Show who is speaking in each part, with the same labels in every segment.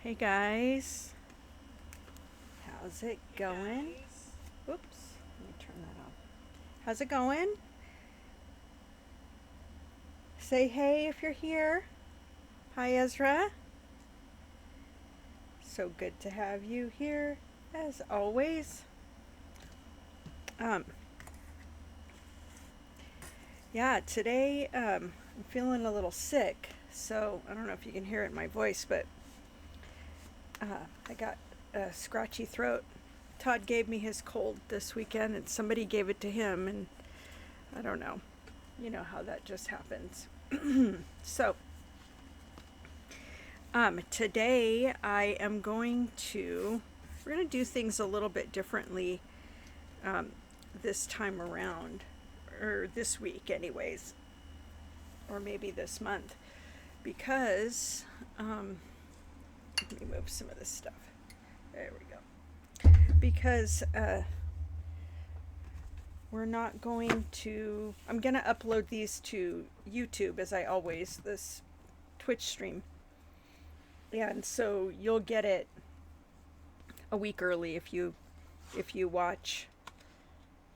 Speaker 1: Hey guys, how's it going? Oops, let me turn that off. How's it going? Say hey if you're here. Hi Ezra. So good to have you here as always. Um, yeah, today I'm feeling a little sick, so I don't know if you can hear it in my voice, but I got a scratchy throat. Todd gave me his cold this weekend, and somebody gave it to him, and I don't know. You know how that just happens. So, today I am we're going to do things a little bit differently um, this time around, or this week, anyways, or maybe this month, because let me move some of this stuff. There we go. Because I'm going to upload these to YouTube as I always, this Twitch stream. And so you'll get it a week early if you watch,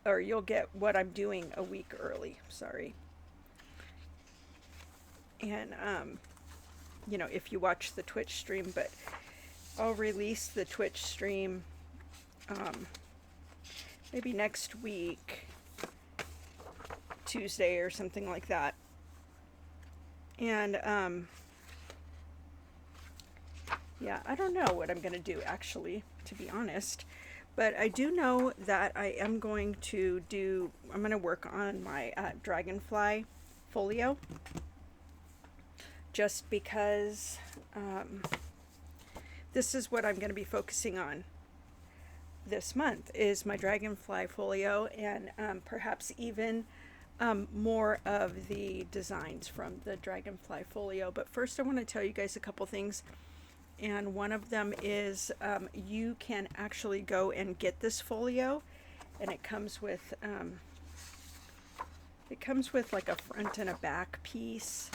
Speaker 1: or you'll get what I'm doing a week early, sorry. And if you watch the Twitch stream, but I'll release the Twitch stream maybe next week, Tuesday or something like that. And yeah, I don't know what I'm going to do actually, to be honest. But I do know that I'm going to work on my Dragonfly Folio. Just because this is what I'm going to be focusing on this month, is my Dragonfly Folio, and perhaps even more of the designs from the Dragonfly Folio. But first I want to tell you guys a couple things. And one of them is you can actually go and get this folio, and it comes with like a front and a back piece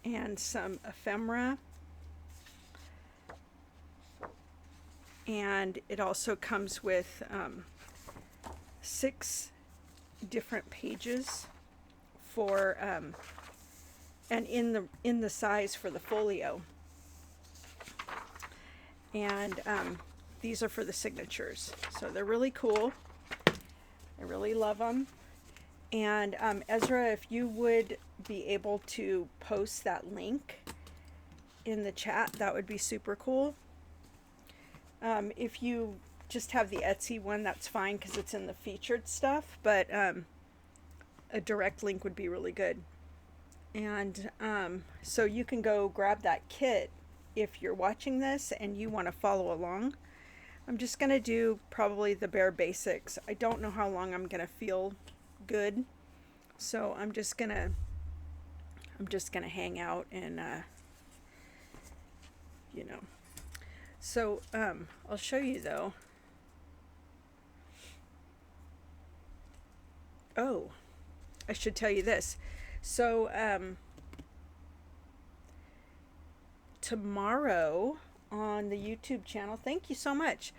Speaker 1: and some ephemera, and it also comes with 6 different pages for and in the size for the folio. And these are for the signatures, so they're really cool. I really love them. And Ezra, if you would be able to post that link in the chat, that would be super cool. If you just have the Etsy one, that's fine, because it's in the featured stuff, but a direct link would be really good. And so you can go grab that kit if you're watching this and you want to follow along. I'm just going to do probably the bare basics. I don't know how long I'm going to feel good, so I'm just going to hang out and so I'll show you though. Oh, I should tell you this. So tomorrow on the YouTube channel, thank you so much,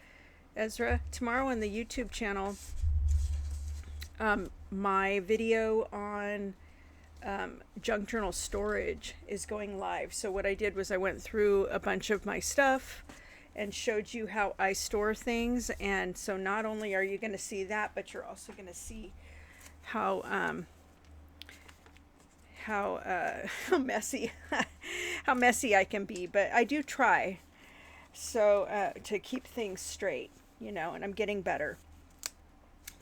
Speaker 1: Ezra. Tomorrow on the YouTube channel, my video on junk journal storage is going live. So what I did was I went through a bunch of my stuff and showed you how I store things. And so not only are you going to see that, but you're also going to see how messy how messy I can be, but I do try so to keep things straight, and I'm getting better.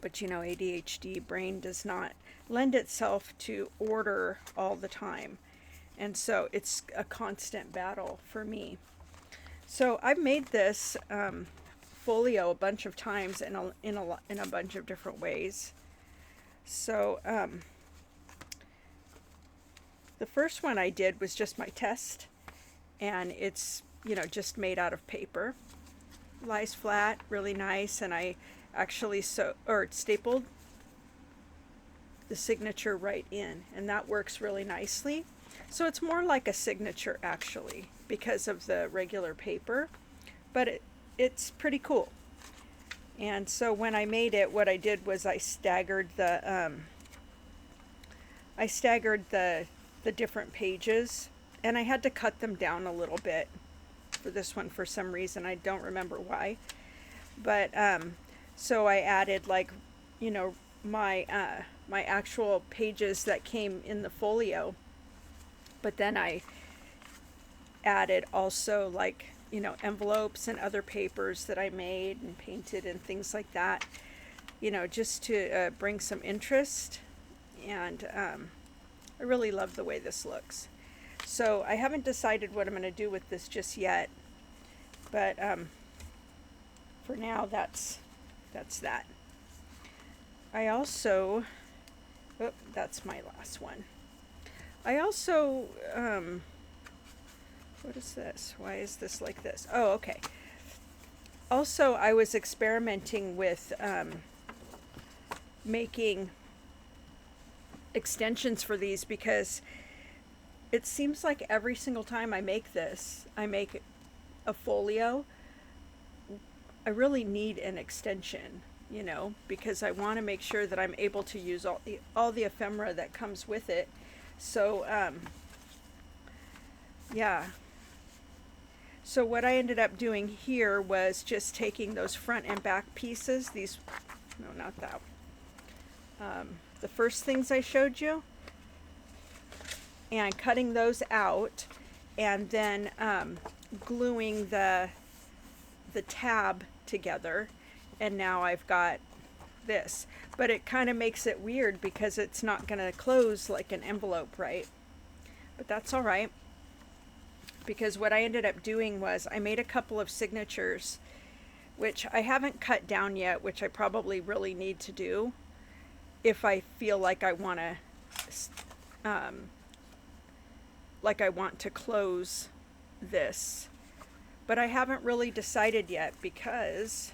Speaker 1: But ADHD brain does not lend itself to order all the time, and so it's a constant battle for me. So I've made this folio a bunch of times in a bunch of different ways. So the first one I did was just my test, and it's just made out of paper. Lies flat, really nice, and I actually stapled the signature right in, and that works really nicely. So it's more like a signature actually because of the regular paper, but it's pretty cool. And so when I made it, what I did was I staggered the different pages, and I had to cut them down a little bit for this one for some reason. I don't remember why. But so I added, like, you know, my my actual pages that came in the folio, but then I added also, like, you know, envelopes and other papers that I made and painted and things like that, you know, just to bring some interest. And I really love the way this looks. So I haven't decided what I'm going to do with this just yet, but for now that's that. I also, oh, that's my last one. I also, what is this? Why is this like this? Oh, okay. Also, I was experimenting with making extensions for these, because it seems like every single time I make this, I make a folio, I really need an extension, you know, because I want to make sure that I'm able to use all the ephemera that comes with it. So yeah. So what I ended up doing here was just taking those front and back pieces, these, no, not that, the first things I showed you, and cutting those out, and then gluing the tab together, and now I've got this. But it kind of makes it weird because it's not going to close like an envelope, right? But that's all right, because what I ended up doing was I made a couple of signatures, which I haven't cut down yet, which I probably really need to do if I feel like I want to close this. But I haven't really decided yet because,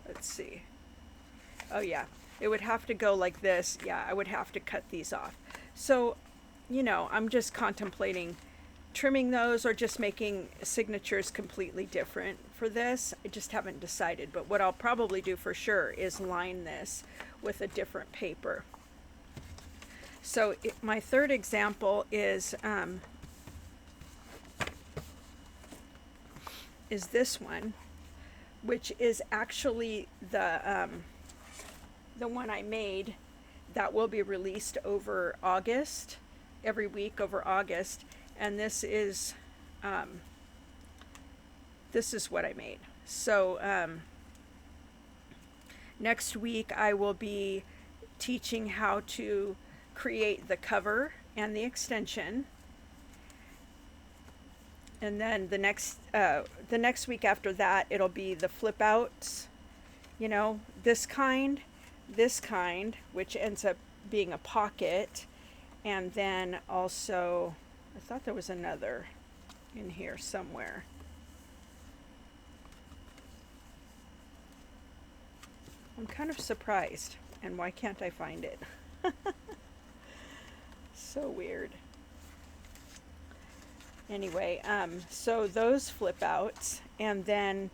Speaker 1: let's see. Oh yeah, it would have to go like this. Yeah, I would have to cut these off. So, you know, I'm just contemplating trimming those or just making signatures completely different for this. I just haven't decided, but what I'll probably do for sure is line this with a different paper. So my third example is this one, which is actually the one I made that will be released over August, every week over August. And this is what I made. So next week I will be teaching how to create the cover and the extension. And then the next week after that, it'll be the flip outs, you know, this kind, which ends up being a pocket. And then also, I thought there was another in here somewhere. I'm kind of surprised, and why can't I find it? So weird. Anyway, so those flip outs, and then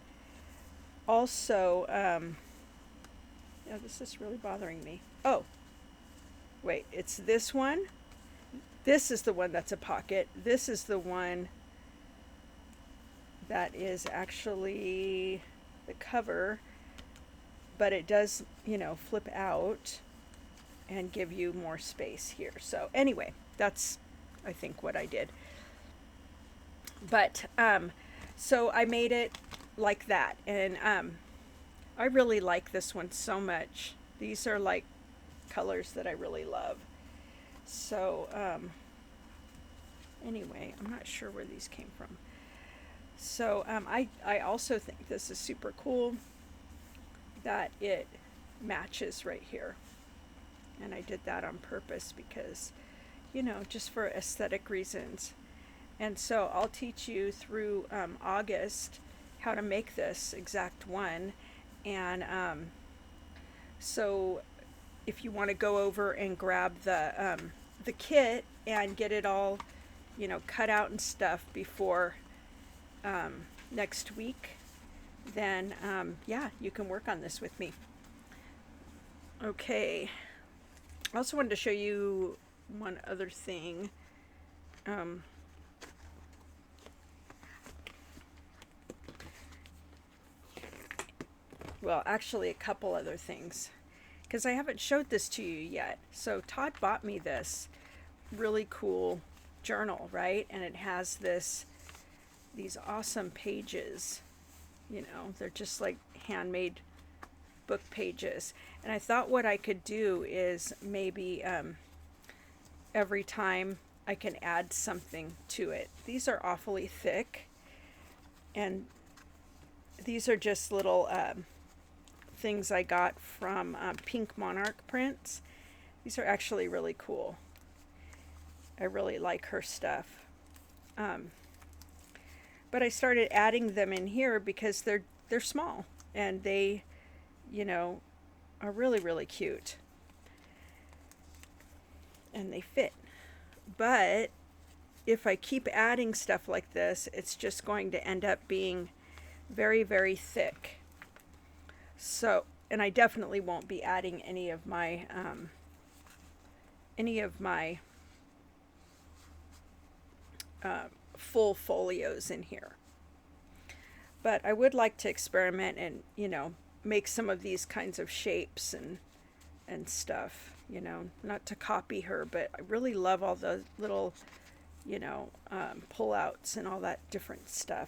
Speaker 1: also, yeah, this is really bothering me. Oh, wait, it's this one. This is the one that's a pocket. This is the one that is actually the cover, but it does, you know, flip out and give you more space here. So anyway, that's, I think, what I did. But so I made it like that, and I really like this one so much. These are like colors that I really love. So anyway, I'm not sure where these came from. So I also think this is super cool that it matches right here, and I did that on purpose because, you know, just for aesthetic reasons. And so I'll teach you through August how to make this exact one. And so if you want to go over and grab the kit and get it all, you know, cut out and stuff before next week, then yeah, you can work on this with me. Okay. I also wanted to show you one other thing. Well, actually, a couple other things, because I haven't showed this to you yet. So Todd bought me this really cool journal, right? And it has these awesome pages. You know, they're just like handmade book pages. And I thought what I could do is maybe every time I can add something to it. These are awfully thick, and these are just little things I got from Pink Monarch Prints. These are actually really cool. I really like her stuff. But I started adding them in here because they're small, and they, you know, are really, really cute. And they fit. But if I keep adding stuff like this, it's just going to end up being very, very thick. So, and I definitely won't be adding any of my full folios in here. But I would like to experiment and, you know, make some of these kinds of shapes and stuff, you know, not to copy her, but I really love all the little, you know, pull-outs and all that different stuff.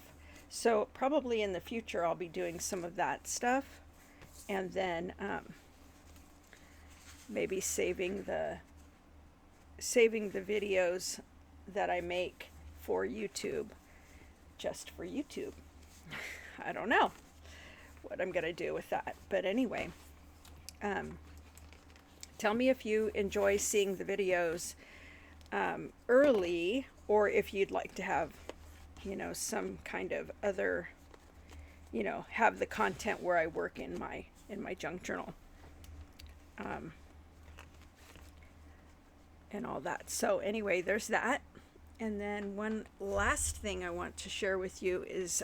Speaker 1: So probably in the future I'll be doing some of that stuff, and then maybe saving the videos that I make for YouTube, just for YouTube. I don't know what I'm gonna do with that, but anyway, tell me if you enjoy seeing the videos early, or if you'd like to have, you know, some kind of other, you know, have the content where I work in my junk journal, and all that. So anyway, there's that. And then one last thing I want to share with you is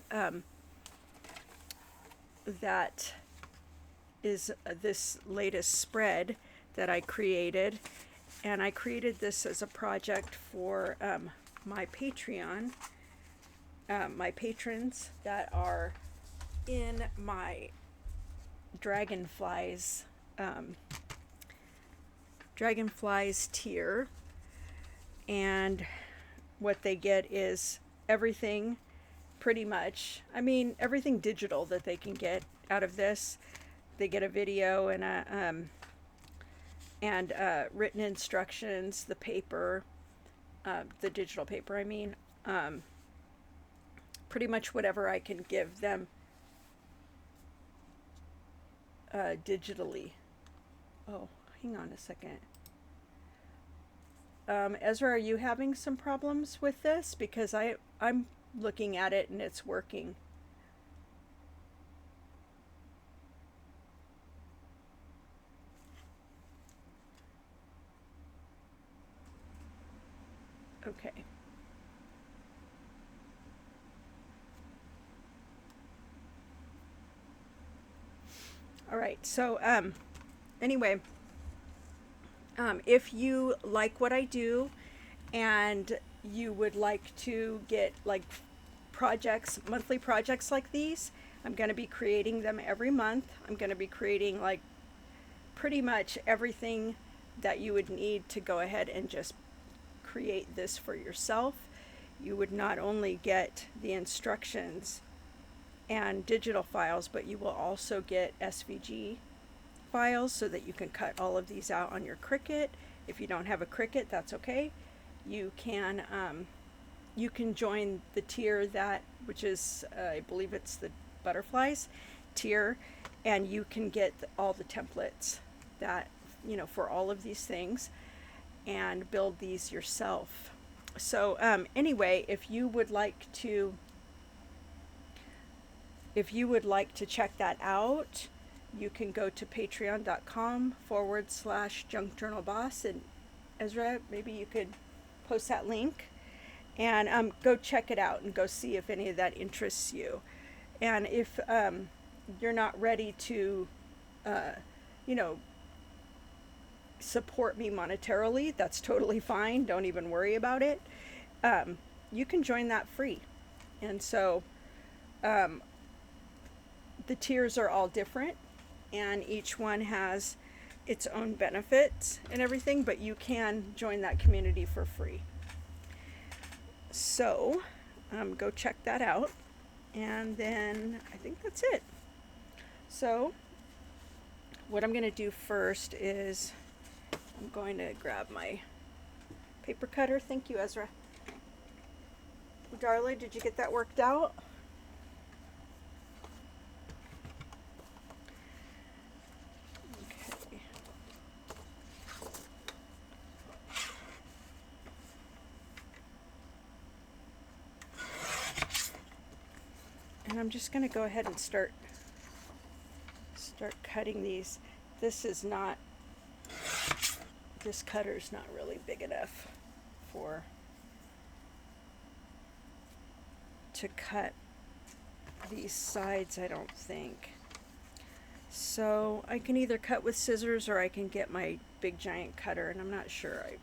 Speaker 1: that is this latest spread that I created. And I created this as a project for my Patreon, my patrons that are in my Dragonflies tier. And what they get is everything, pretty much. I mean, everything digital that they can get out of this. They get a video and written instructions, the paper, the digital paper, I mean, pretty much whatever I can give them digitally. Oh, hang on a second. Ezra, are you having some problems with this? Because I'm looking at it and it's working. Okay. All right. So anyway, if you like what I do and you would like to get like monthly projects like these, I'm going to be creating them every month. I'm going to be creating like pretty much everything that you would need to go ahead and just create this for yourself. You would not only get the instructions and digital files, but you will also get SVG files so that you can cut all of these out on your Cricut. If you don't have a Cricut, that's okay. You can join the tier which is I believe it's the Butterflies tier, and you can get all the templates that, you know, for all of these things, and build these yourself. So anyway, if you would like to check that out, you can go to patreon.com/junkjournalboss, and Ezra, maybe you could post that link. And go check it out and go see if any of that interests you. And if you're not ready to, you know, support me monetarily, that's totally fine. Don't even worry about it. You can join that free. And so the tiers are all different, and each one has its own benefits and everything, but you can join that community for free. So go check that out. And then I think that's it. So what I'm going to do first is I'm going to grab my paper cutter. Thank you, Ezra. Darla, did you get that worked out? Okay. And I'm just going to go ahead and start cutting these. This cutter's not really big enough to cut these sides, I don't think. So I can either cut with scissors or I can get my big giant cutter, and I'm not sure. I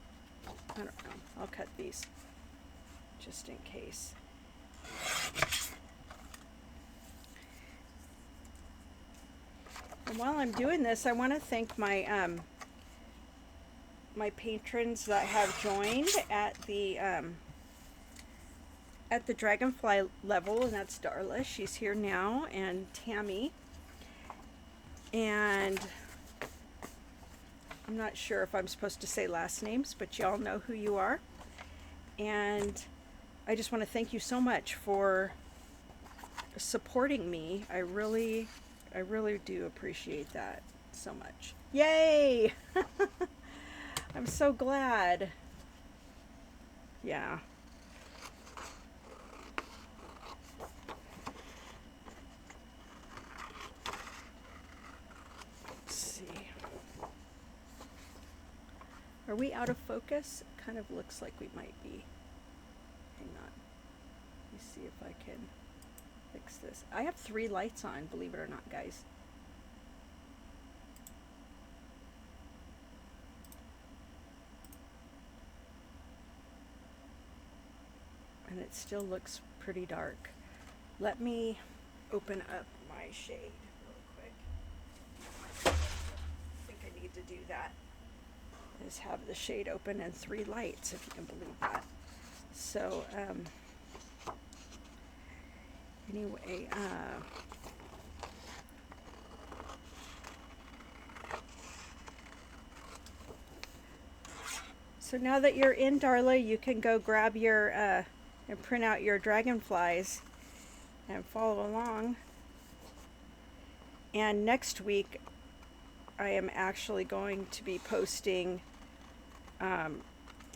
Speaker 1: don't know. I'll cut these just in case. And while I'm doing this, I want to thank my my patrons that have joined at the Dragonfly level, and that's Darla. She's here now, and Tammy. And I'm not sure if I'm supposed to say last names, but y'all know who you are. And I just want to thank you so much for supporting me. I really do appreciate that so much. Yay! I'm so glad. Yeah. Let's see. Are we out of focus? It kind of looks like we might be. Hang on. Let me see if I can fix this. I have 3 lights on, believe it or not, guys. And it still looks pretty dark. Let me open up my shade really quick. I think I need to do that. Is have the shade open and 3 lights, if you can believe that. So, anyway, so now that you're in, Darla, you can go grab your, and print out your dragonflies and follow along. And next week, I am actually going to be posting,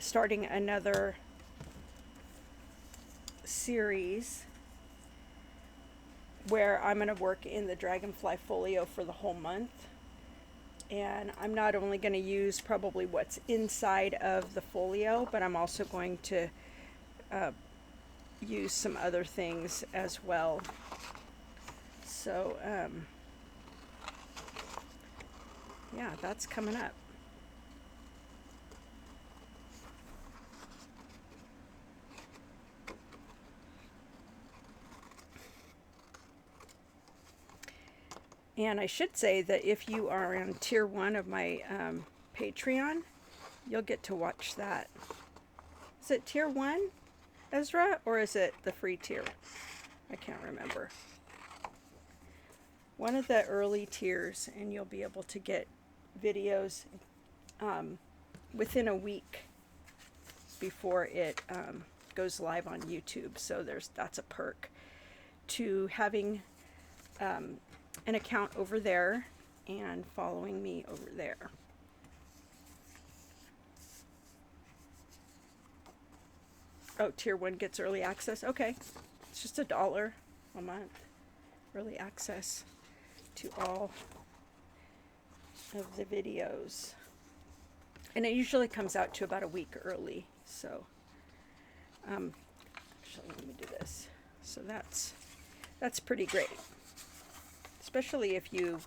Speaker 1: starting another series where I'm going to work in the Dragonfly Folio for the whole month. And I'm not only going to use probably what's inside of the folio, but I'm also going to use some other things as well. So, yeah, that's coming up. And I should say that if you are on tier 1 of my Patreon, you'll get to watch that. Is it tier 1, Ezra, or is it the free tier? I can't remember. One of the early tiers, and you'll be able to get videos within a week before it goes live on YouTube. So that's a perk to having an account over there and following me over there. Oh, tier 1 gets early access. Okay, it's just $1 a month. Early access to all of the videos. And it usually comes out to about a week early. So actually, let me do this. So that's pretty great, especially if you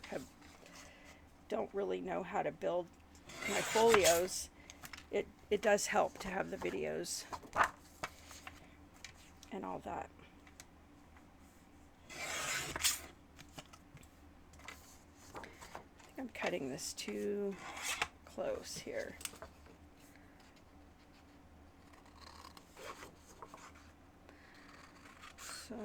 Speaker 1: don't really know how to build my folios. It does help to have the videos and all that. I think I'm cutting this too close here. So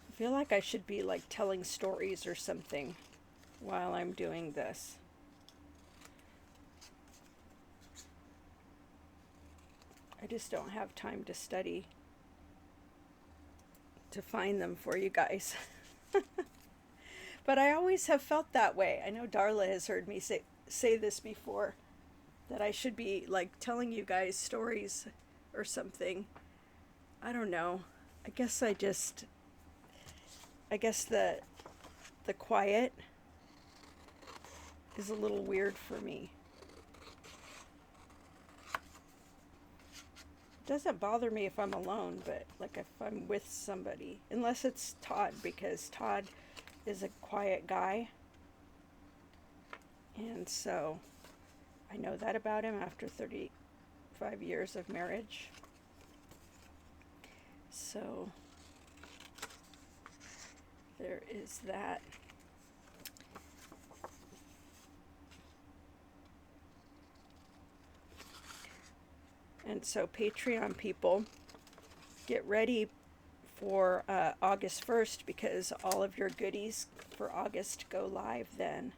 Speaker 1: I feel like I should be like telling stories or something while I'm doing this. I just don't have time to study to find them for you guys. But I always have felt that way. I know Darla has heard me say this before, that I should be like telling you guys stories or something. I don't know. I guess the quiet is a little weird for me. It doesn't bother me if I'm alone, but like if I'm with somebody, unless it's Todd, because Todd is a quiet guy. And so I know that about him after 35 years of marriage. So there is that. And so Patreon people, get ready for August 1st, because all of your goodies for August go live then.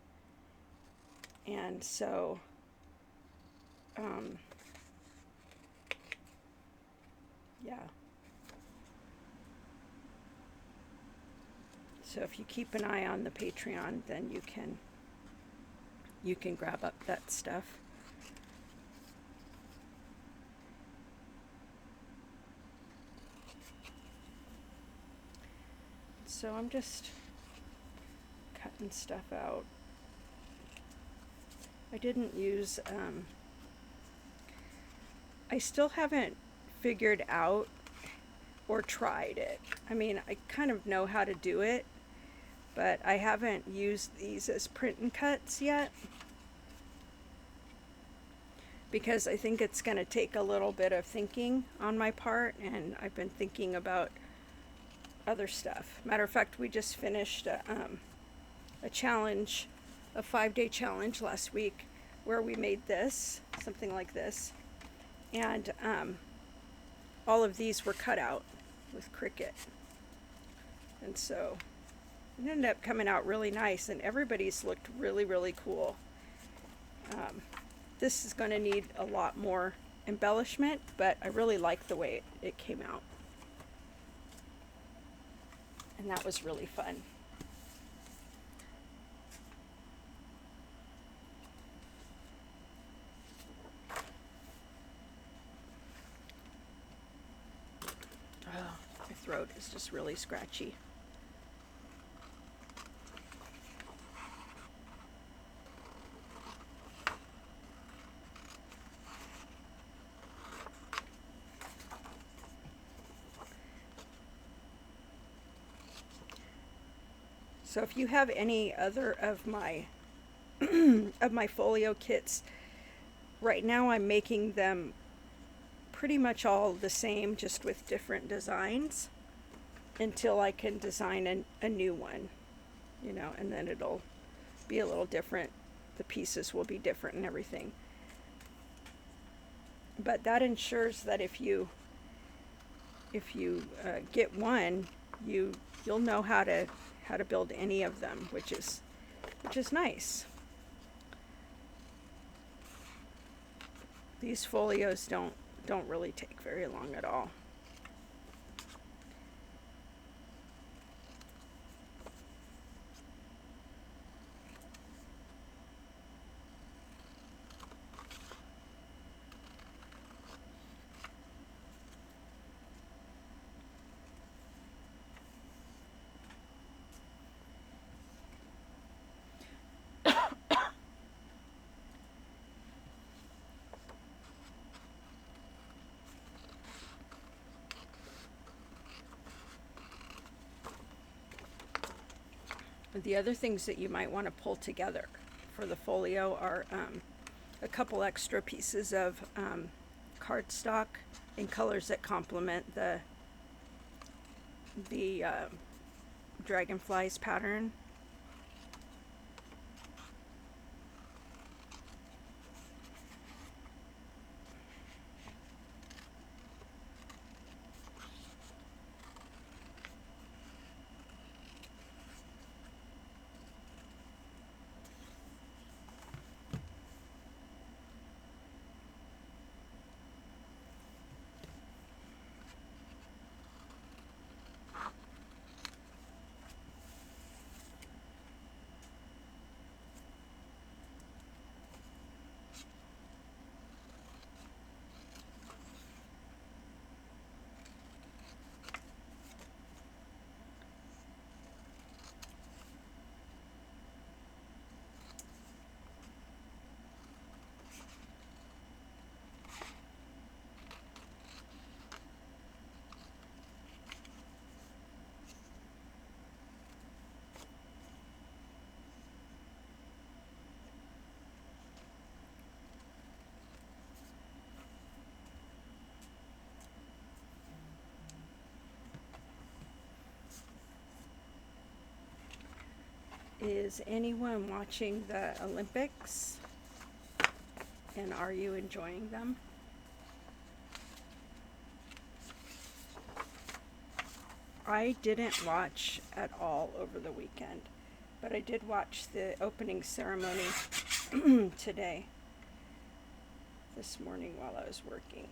Speaker 1: And so yeah. So if you keep an eye on the Patreon, then you can grab up that stuff. So I'm just cutting stuff out. I didn't use, I still haven't figured out or tried it. I mean, I kind of know how to do it, but I haven't used these as print and cuts yet, because I think it's going to take a little bit of thinking on my part, and I've been thinking about other stuff. Matter of fact, we just finished a challenge, a 5-day challenge last week, where we made this, something like this, and all of these were cut out with Cricut, and so it ended up coming out really nice, and everybody's looked really, really cool. This is going to need a lot more embellishment, but I really like the way it came out. And that was really fun. Oh, my throat is just really scratchy. So if you have any other of my of my folio kits, right now I'm making them pretty much all the same, just with different designs, until I can design a new one, you know, and then it'll be a little different. The pieces will be different and everything. But that ensures that if you get one, you'll know how to build any of them, which is nice. These folios don't really take very long at all. The other things that you might want to pull together for the folio are a couple extra pieces of cardstock in colors that complement the Dragonflies pattern. Is anyone watching the Olympics? And are you enjoying them? I didn't watch at all over the weekend, but I did watch the opening ceremony today, this morning while I was working.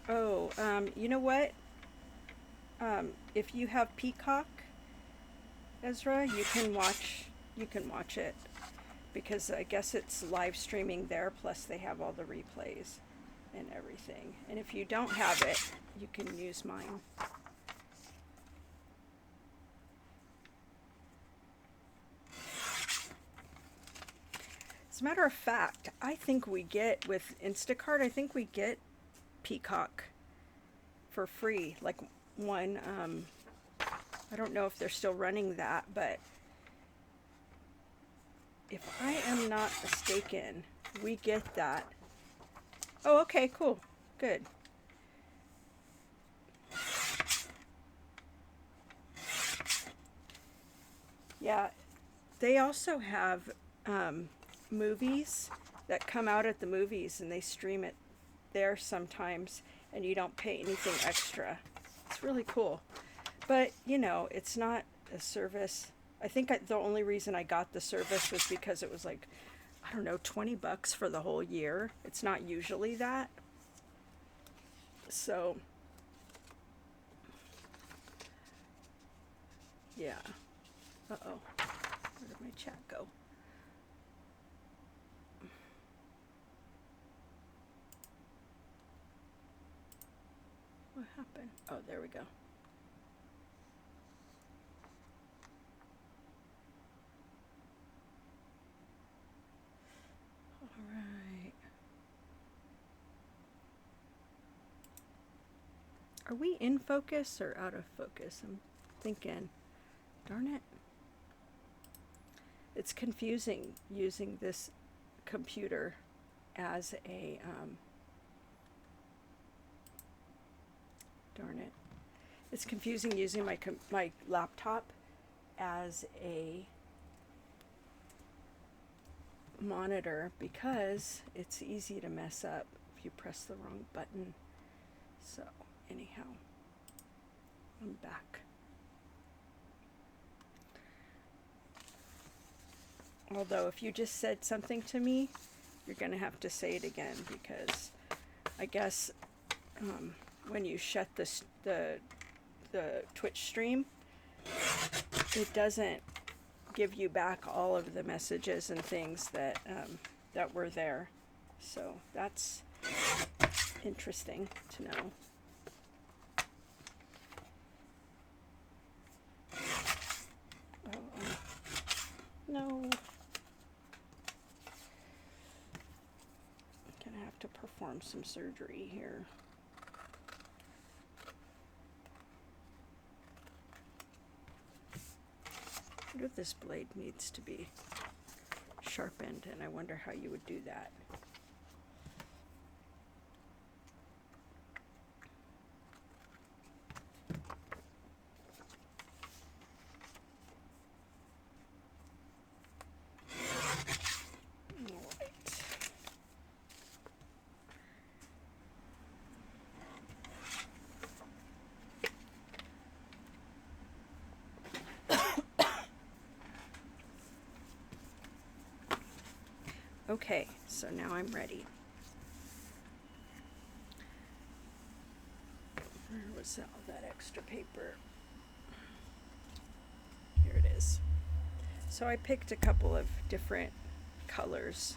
Speaker 1: Oh, you know what? If you have Peacock, Ezra, you can watch it, because I guess it's live streaming there, plus they have all the replays and everything. And if you don't have it, you can use mine. As a matter of fact, I think we get, with Instacart, I think we get Peacock for free, like one. I don't know if they're still running that, but if I am not mistaken, we get that. Oh, okay, cool, good. Yeah, they also have movies that come out at the movies, and they stream it there sometimes, and you don't pay anything extra. It's really cool. But, you know, it's not a service. I think the only reason I got the service was because it was like, I don't know, $20 for the whole year. It's not usually that. So, yeah. Uh-oh. Where did my chat go? What happened? Oh, there we go. All right. Are we in focus or out of focus? I'm thinking, darn it. It's confusing using this computer as a, darn it. It's confusing using my laptop as a monitor, because it's easy to mess up if you press the wrong button. So anyhow, I'm back. Although if you just said something to me, you're gonna have to say it again, because I guess when you shut the Twitch stream, it doesn't give you back all of the messages and things that that were there. So that's interesting to know. No. I'm gonna have to perform some surgery here. What if this blade needs to be sharpened, and I wonder how you would do that. Okay, so now I'm ready. Where was all that extra paper? Here it is. So I picked a couple of different colors.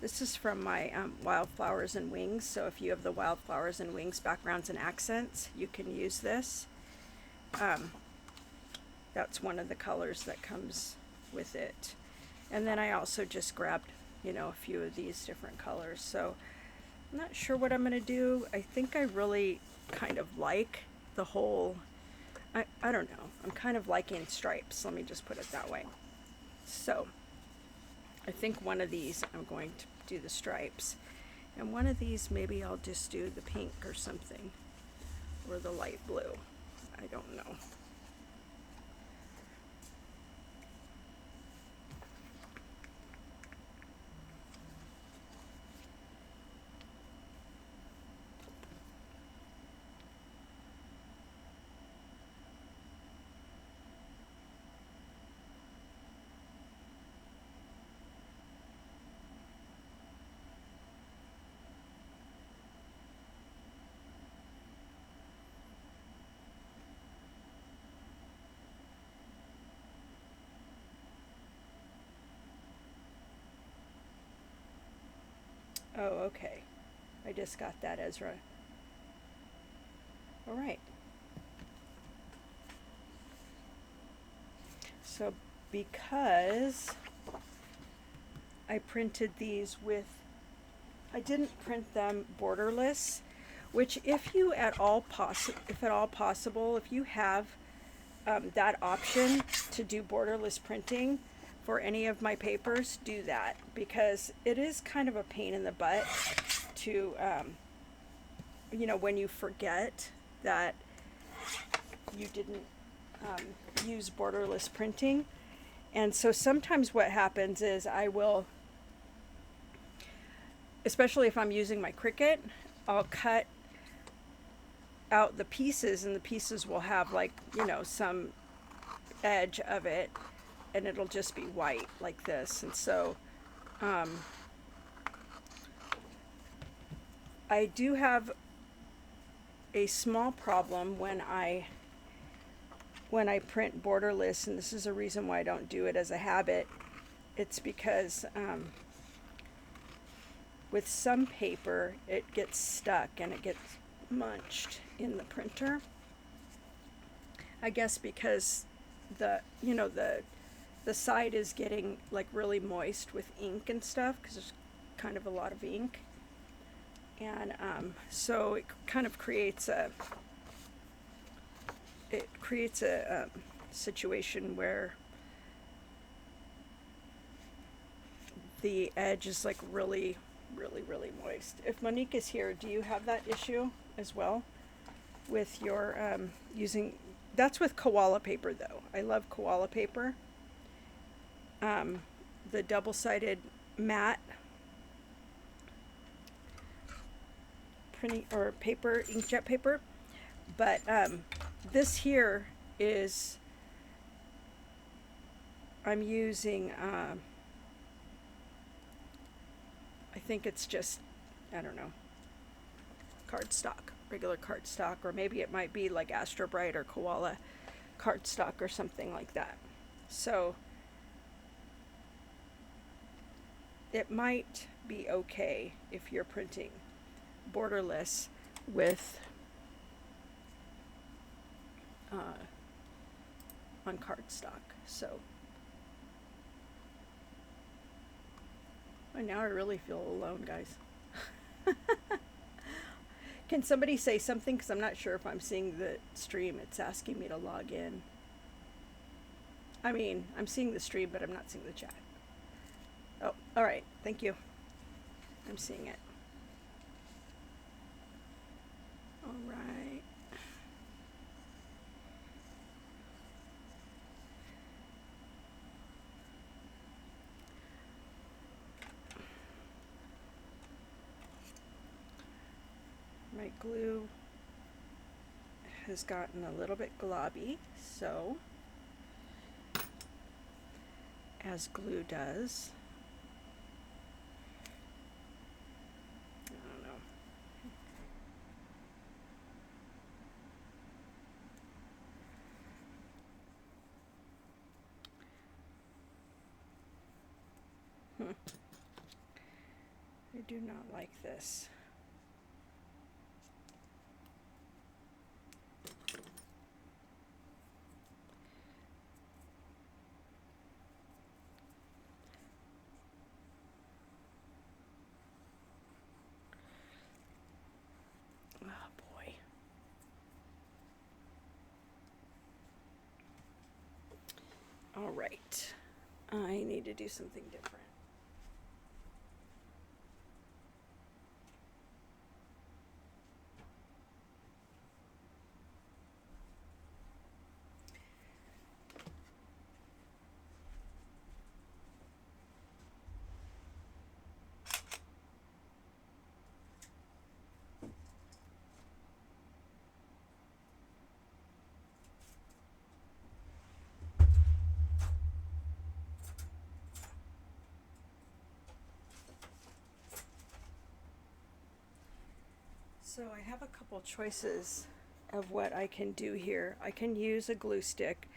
Speaker 1: This is from my Wildflowers and Wings, so if you have the Wildflowers and Wings backgrounds and accents, you can use this. That's one of the colors that comes with it. And then I also just grabbed, you know, a few of these different colors. So I'm not sure what I'm going to do. I think I really kind of like the whole, I don't know. I'm kind of liking stripes. Let me just put it that way. So I think one of these I'm going to do the stripes. And one of these maybe I'll just do the pink or something. Or the light blue. I don't know. Oh, okay. I just got that, Ezra. All right. So because I printed these with, I didn't print them borderless, which if you at all possible, if you have that option to do borderless printing for any of my papers, do that, because it is kind of a pain in the butt to, you know, when you forget that you didn't use borderless printing. And so sometimes what happens is I will, especially if I'm using my Cricut, I'll cut out the pieces, and the pieces will have, like, you know, some edge of it, and it'll just be white like this. And so I do have a small problem when I print borderless, and this is a reason why I don't do it as a habit. It's because with some paper it gets stuck and it gets munched in the printer. I guess because the, you know, the side is getting like really moist with ink and stuff, because there's kind of a lot of ink, and so it kind of creates a situation where the edge is like really moist. If Monique is here, do you have that issue as well with your using? That's with koala paper though. I love koala paper. The double-sided matte printing or paper, inkjet paper, but this here is, I'm using I think it's just, I don't know, cardstock, regular cardstock, or maybe it might be like Astro Bright or Koala cardstock or something like that. So it might be okay if you're printing borderless with on cardstock. So now I really feel alone, guys. Can somebody say something, because I'm not sure if I'm seeing the stream. It's asking me to log in. I mean, I'm seeing the stream, but I'm not seeing the chat. Oh, all right. Thank you. I'm seeing it. All right. My glue has gotten a little bit globby, so as glue does. I don't know. I do not like this. Oh boy. All right. I need to do something different. So I have a couple choices of what I can do here. I can use a glue stick,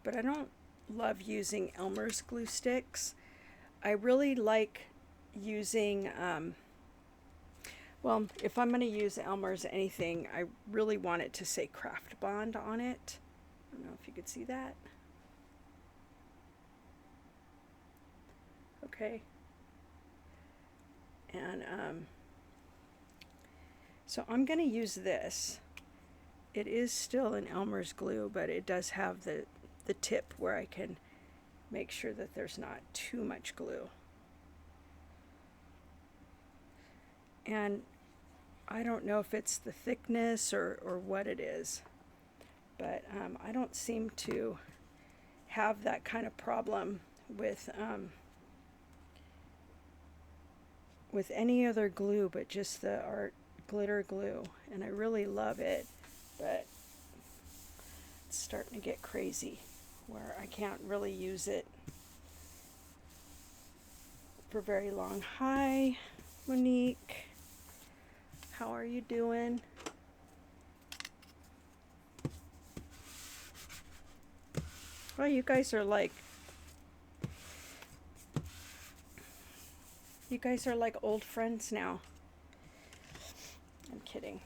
Speaker 1: but I don't love using Elmer's glue sticks. I really like using, well, if I'm going to use Elmer's anything, I really want it to say Craft Bond on it. I don't know if you could see that. Okay. And so I'm going to use this. It is still an Elmer's glue, but it does have the tip where I can make sure that there's not too much glue. And I don't know if it's the thickness or what it is, but I don't seem to have that kind of problem with any other glue but just the art glitter glue, and I really love it, but it's starting to get crazy where I can't really use it for very long. Hi, Monique. How are you doing? Well, you guys are like old friends now. I'm kidding.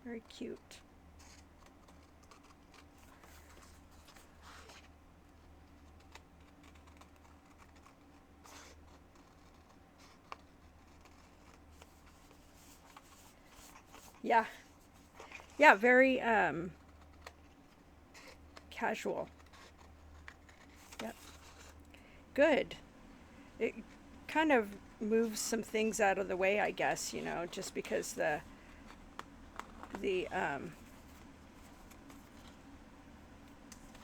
Speaker 1: Very cute. Yeah. Yeah, very casual. Yep. Good. It kind of moves some things out of the way, I guess, you know, just because the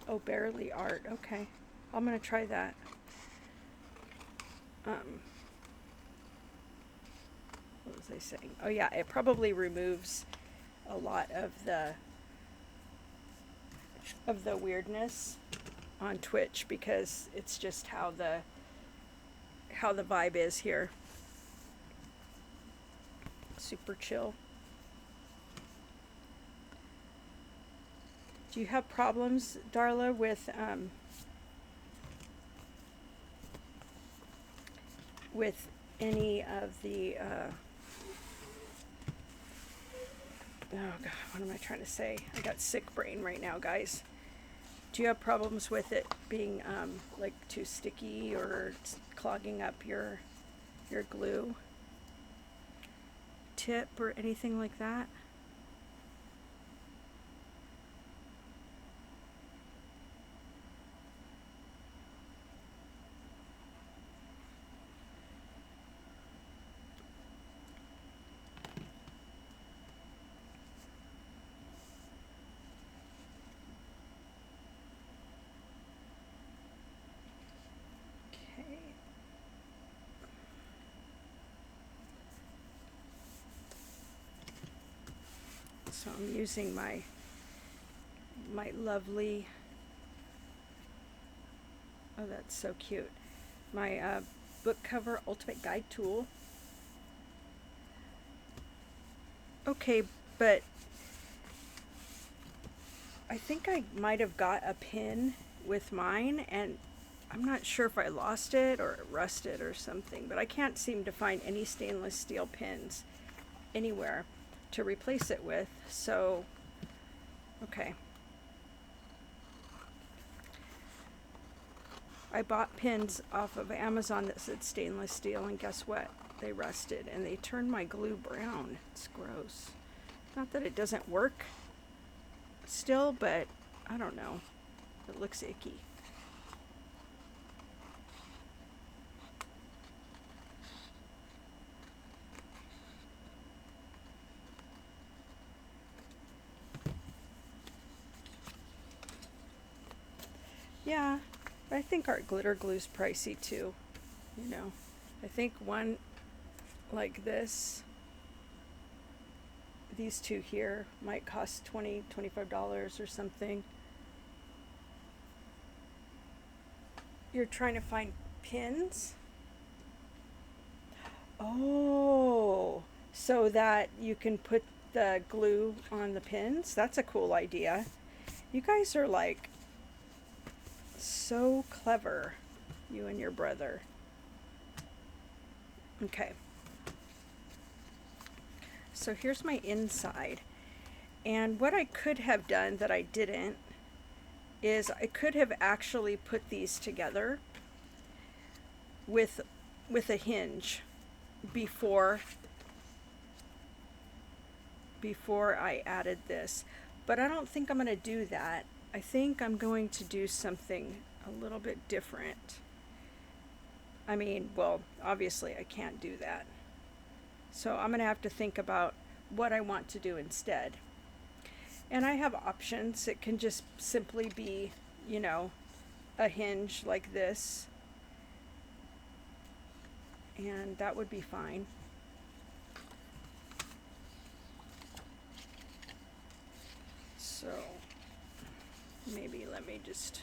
Speaker 1: oh, barely art. Okay. I'm going to try that. What was I saying? Oh yeah, it probably removes a lot of the weirdness on Twitch because it's just how the vibe is here. Super chill. Do you have problems, Darla, with any of the oh god, what am I trying to say? I got sick brain right now, guys. Do you have problems with it being like too sticky or clogging up your glue tip or anything like that? So I'm using my lovely, oh that's so cute, my book cover ultimate guide tool. Okay, but I think I might have got a pin with mine, and I'm not sure if I lost it or it rusted or something, but I can't seem to find any stainless steel pins anywhere to replace it with. So, okay. I bought pins off of Amazon that said stainless steel, and guess what? They rusted and they turned my glue brown. It's gross. Not that it doesn't work still, but I don't know. It looks icky. Yeah, I think art glitter glue's pricey too, you know. I think one like this, these two here might cost $25 or something. You're trying to find pins? Oh, so that you can put the glue on the pins? That's a cool idea. You guys are like so clever, you and your brother. Okay. So here's my inside. And what I could have done that I didn't is I could have actually put these together with a hinge before I added this. But I don't think I'm going to do that. I think I'm going to do something a little bit different. I mean, well, obviously I can't do that. So I'm going to have to think about what I want to do instead. And I have options. It can just simply be, you know, a hinge like this. And that would be fine. So maybe let me just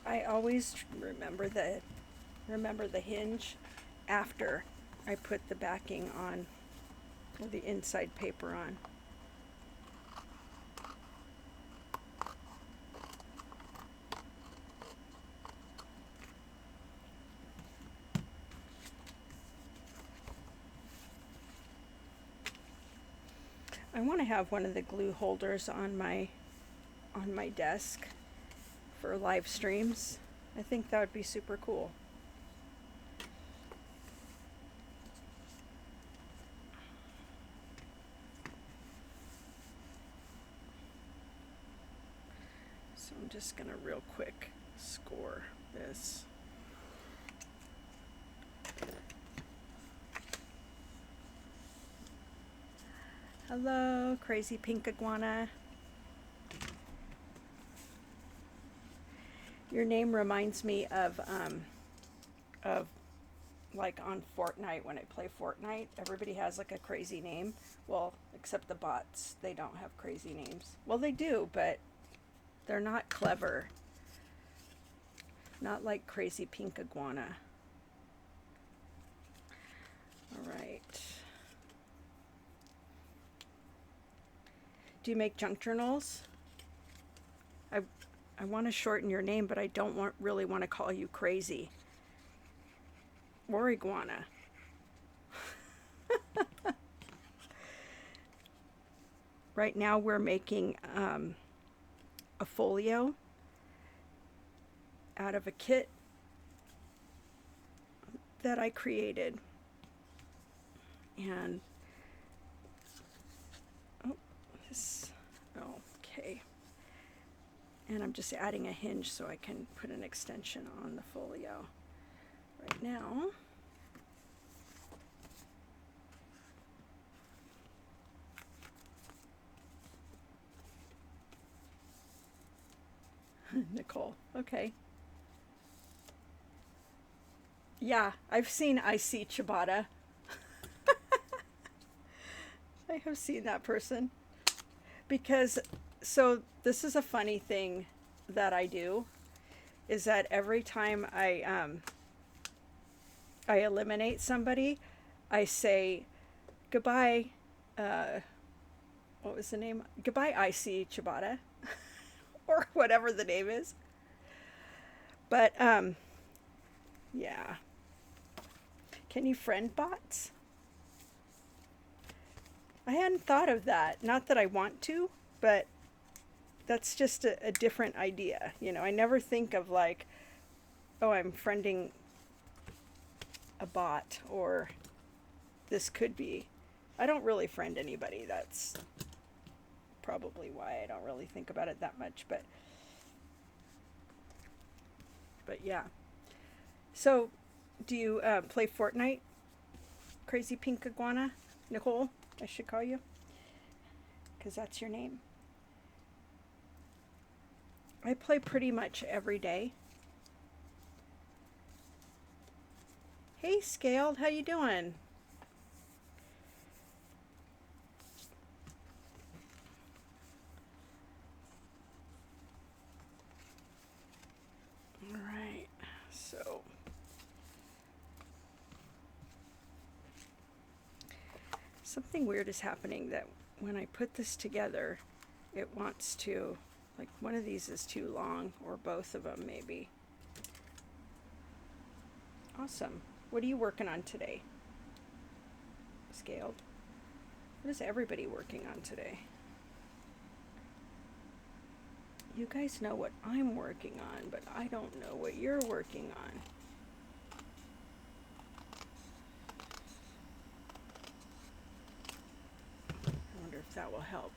Speaker 1: I always remember the hinge after I put the backing on, or the inside paper on. I want to have one of the glue holders on my desk for live streams. I think that would be super cool. So I'm just gonna real quick score this. Hello, crazy pink iguana. Your name reminds me of like on Fortnite, when I play Fortnite, everybody has like a crazy name. Well, except the bots, they don't have crazy names. Well, they do, but they're not clever. Not like crazy pink iguana. All right. Do you make junk journals? I want to shorten your name, but I don't really want to call you crazy or iguana. Right now we're making a folio out of a kit that I created. And okay. And I'm just adding a hinge so I can put an extension on the folio right now. Nicole, okay. Yeah, I've seen I see Ciabatta. I have seen that person. Because, so this is a funny thing that I do, is that every time I eliminate somebody, I say goodbye. What was the name? Goodbye, I see Ciabatta, or whatever the name is. But yeah. Can you friend bots? I hadn't thought of that. Not that I want to, but that's just a different idea. You know, I never think of like, oh, I'm friending a bot, or this could be. I don't really friend anybody. That's probably why I don't really think about it that much. But yeah. So, do you play Fortnite? Crazy Pink Iguana? Nicole, I should call you, because that's your name. I play pretty much every day. Hey, Scaled, how you doing? All right, so something weird is happening, that when I put this together, it wants to, like, one of these is too long, or both of them maybe. Awesome. What are you working on today? Scaled. What is everybody working on today? You guys know what I'm working on, but I don't know what you're working on. I wonder if that will help.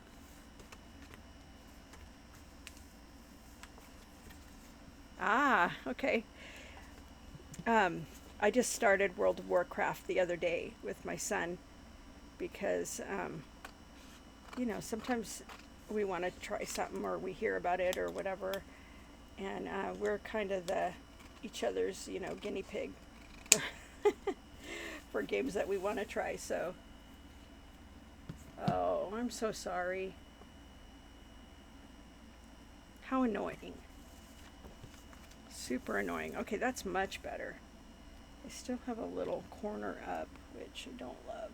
Speaker 1: Ah, okay. I just started World of Warcraft the other day with my son, because, you know, sometimes we want to try something, or we hear about it or whatever, and we're kind of each other's, you know, guinea pig for games that we want to try. So, oh, I'm so sorry. How annoying. Super annoying. Okay, that's much better. I still have a little corner up, which I don't love.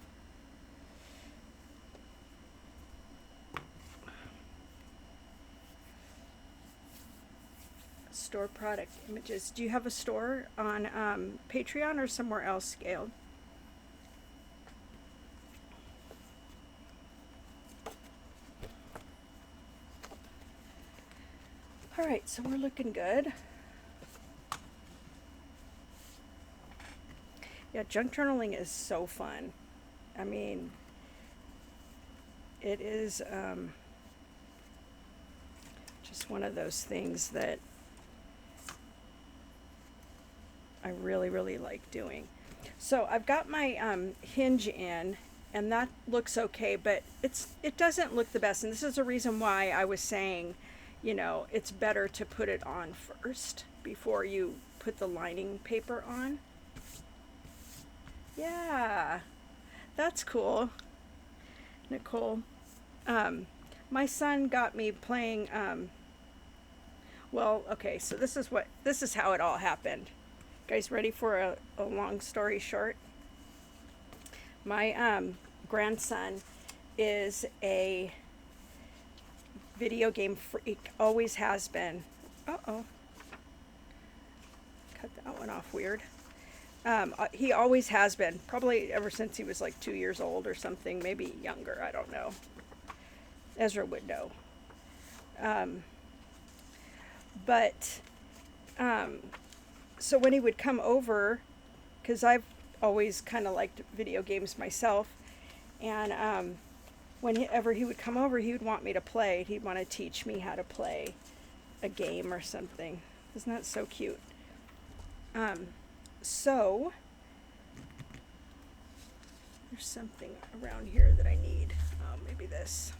Speaker 1: Store product images. Do you have a store on Patreon or somewhere else, Scaled? All right, so we're looking good. Yeah, junk journaling is so fun. I mean, it is just one of those things that I really, really like doing. So I've got my Hinge in, and that looks okay, but it doesn't look the best. And this is a reason why I was saying, you know, it's better to put it on first before you put the lining paper on. Yeah, that's cool, Nicole. My son got me playing, well, okay, so this is how it all happened. Guys, ready for a long story short? My grandson is a video game freak, always has been. Uh-oh. Cut that one off weird. He always has been, probably ever since he was like 2 years old or something, maybe younger, I don't know. Ezra would know. So when he would come over, because I've always kind of liked video games myself, and whenever he would come over, he would want me to play. He'd want to teach me how to play a game or something. Isn't that so cute? So there's something around here that I need. Maybe this.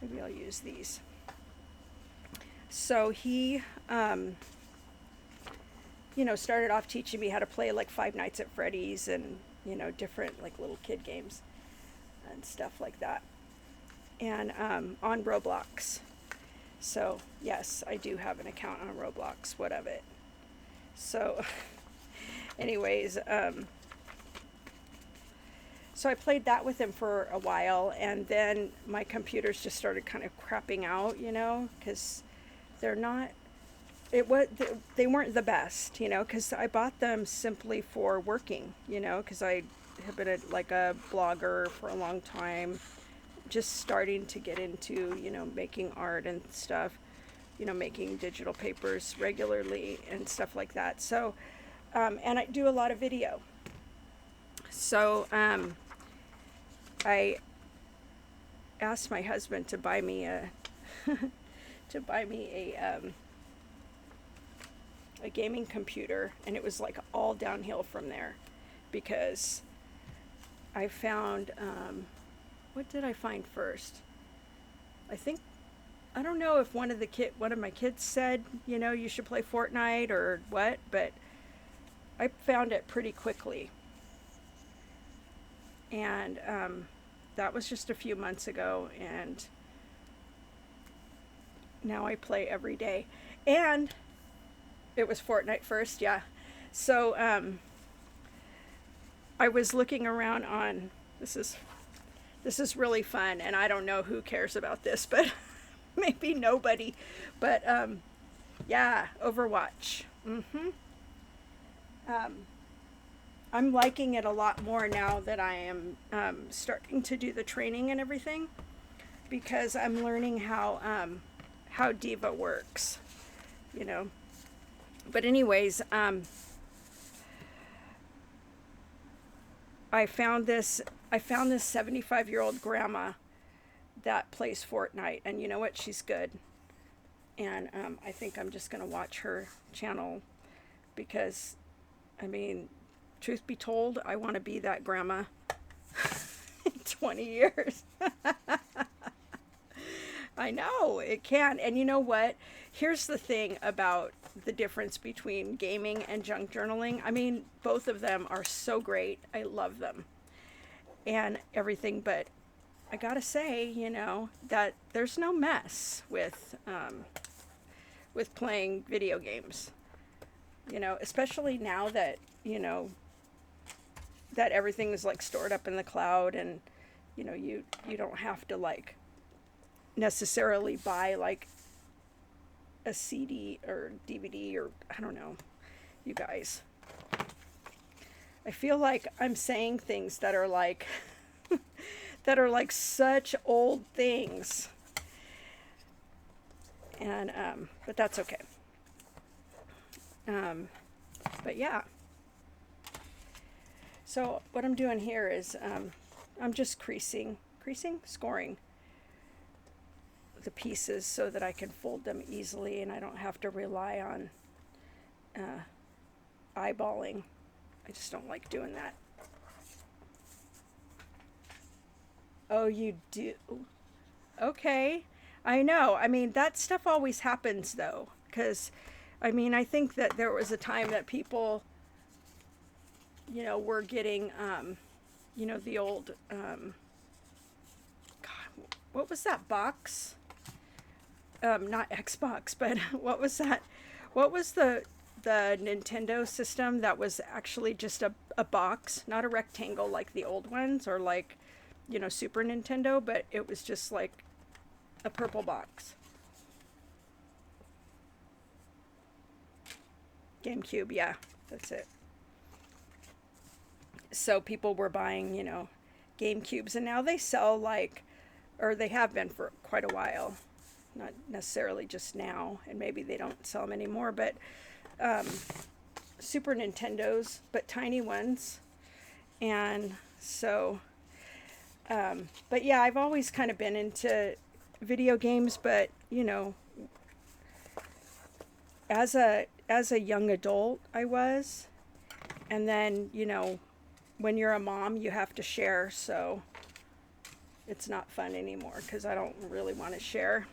Speaker 1: Maybe I'll use these. So he you know, started off teaching me how to play like Five Nights at Freddy's and, you know, different like little kid games and stuff like that. And on Roblox. So yes, I do have an account on Roblox. What of it? So anyways, so I played that with him for a while, and then my computers just started kind of crapping out, you know, because they're not, they weren't the best, you know, because I bought them simply for working, you know, because I have been like a blogger for a long time, just starting to get into, you know, making art and stuff, you know, making digital papers regularly and stuff like that. So, and I do a lot of video. So, I asked my husband to buy me a a gaming computer, and it was like all downhill from there, because I found what did I find first? I don't know if one of my kids said, you know, you should play Fortnite or what, but I found it pretty quickly. And that was just a few months ago, and now I play every day. And it was Fortnite first, yeah. So I was looking around on, this is really fun, and I don't know who cares about this, but maybe nobody. But yeah, Overwatch. I'm liking it a lot more now that I am starting to do the training and everything, because I'm learning how Diva works, you know. But anyways, I found this 75-year-old grandma that plays Fortnite, and you know what? She's good. And I think I'm just gonna watch her channel, because, I mean, truth be told, I want to be that grandma in 20 years. I know, it can. And you know what? Here's the thing about the difference between gaming and junk journaling. I mean, both of them are so great. I love them and everything, but I gotta say, you know, that there's no mess with playing video games. You know, especially now that, you know, that everything is like stored up in the cloud, and, you know, you don't have to like necessarily buy like a CD or DVD, or I don't know, you guys. I feel like I'm saying things that are like that are like such old things. And but that's okay. But yeah. So what I'm doing here is I'm just scoring the pieces so that I can fold them easily, and I don't have to rely on eyeballing. I just don't like doing that. Oh, you do? Okay. I know. I mean, that stuff always happens, though, because, I mean, I think that there was a time that people, you know, were getting, you know, the old, God, what was that box? Not Xbox, but what was that? What was the Nintendo system that was actually just a box, not a rectangle like the old ones, or like, you know, Super Nintendo, but it was just like a purple box. GameCube, yeah, that's it. So people were buying, you know, GameCubes, and now they sell like, or they have been for quite a while, not necessarily just now, and maybe they don't sell them anymore, but Super Nintendos, but tiny ones. And so but yeah, I've always kind of been into video games, but, you know, as a young adult I was, and then, you know, when you're a mom you have to share, so it's not fun anymore because I don't really want to share.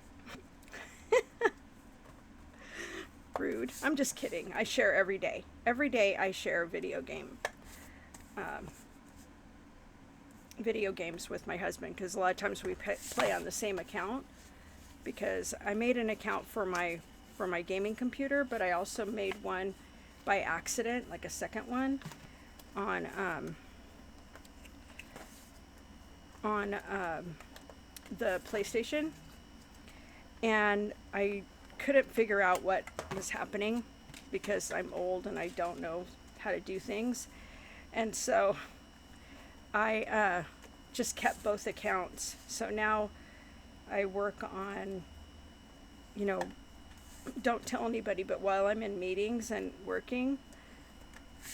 Speaker 1: Rude. I'm just kidding. I share every day. Every day I share video games with my husband, because a lot of times we play on the same account, because I made an account for my gaming computer, but I also made one by accident, like a second one on the PlayStation, and I couldn't figure out what was happening because I'm old and I don't know how to do things, and so I just kept both accounts. So now I work on, you know, don't tell anybody, but while I'm in meetings and working,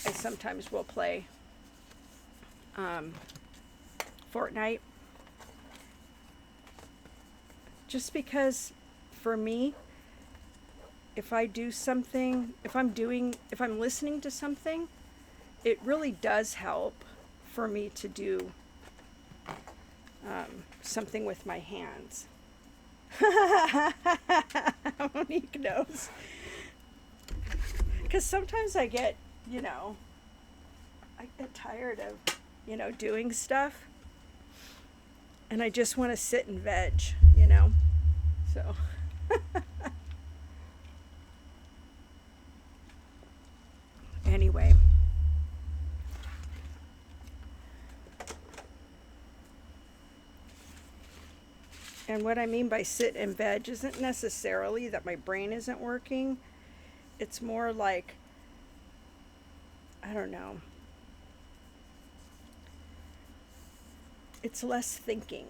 Speaker 1: I sometimes will play Fortnite, just because for me, if I do something, if I'm listening to something, it really does help for me to do something with my hands. Monique knows. Because sometimes I get, I get tired of, doing stuff. And I just want to sit and veg, So. Anyway. And what I mean by sit and veg isn't necessarily that my brain isn't working. It's more like, I don't know. It's less thinking,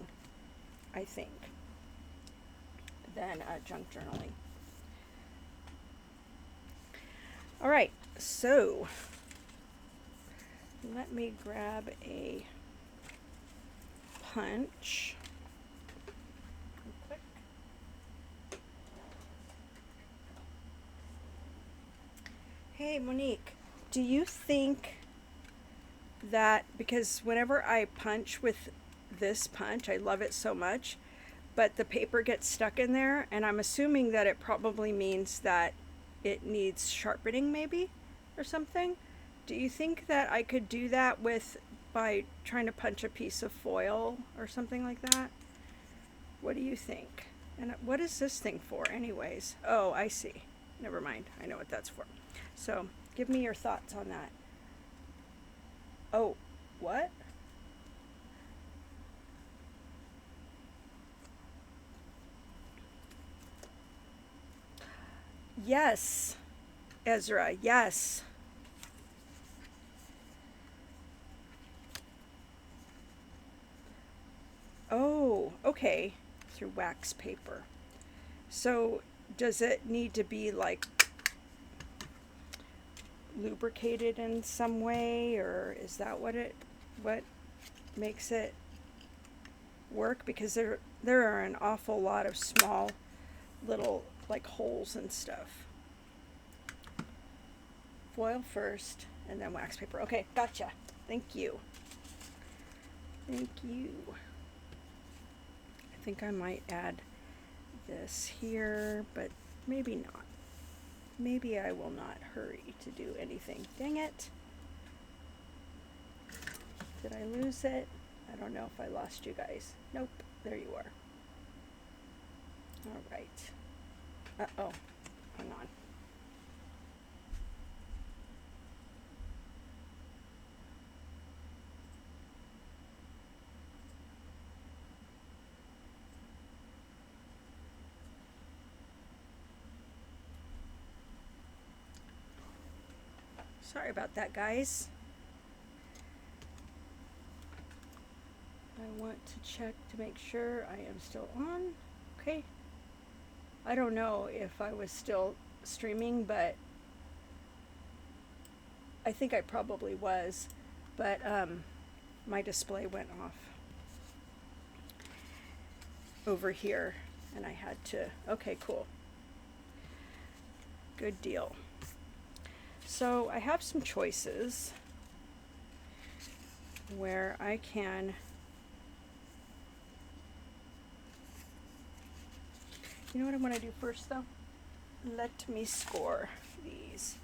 Speaker 1: I think, than junk journaling. All right, so let me grab a punch. Hey, Monique, do you think that, because whenever I punch with this punch, I love it so much, but the paper gets stuck in there, and I'm assuming that it probably means that it needs sharpening maybe or something. Do you think that I could do that by trying to punch a piece of foil or something like that? What do you think? And what is this thing for anyways? Oh, I see. Never mind. I know what that's for. So give me your thoughts on that. Oh, what? Yes, Ezra, yes. Oh, okay. Through wax paper. So does it need to be like lubricated in some way, or is that what makes it work? Because there are an awful lot of small little like holes and stuff. Foil first and then wax paper. Okay, gotcha. Thank you. Thank you. I think I might add this here, but maybe not. Maybe I will not hurry to do anything. Dang it. Did I lose it? I don't know if I lost you guys. Nope. There you are. All right. Uh-oh. Hang on. Sorry about that, guys. I want to check to make sure I am still on. Okay. I don't know if I was still streaming, but I think I probably was, but my display went off over here and I had to, okay, cool. Good deal. So I have some choices where I can you know what I'm going to do first though? let me score these.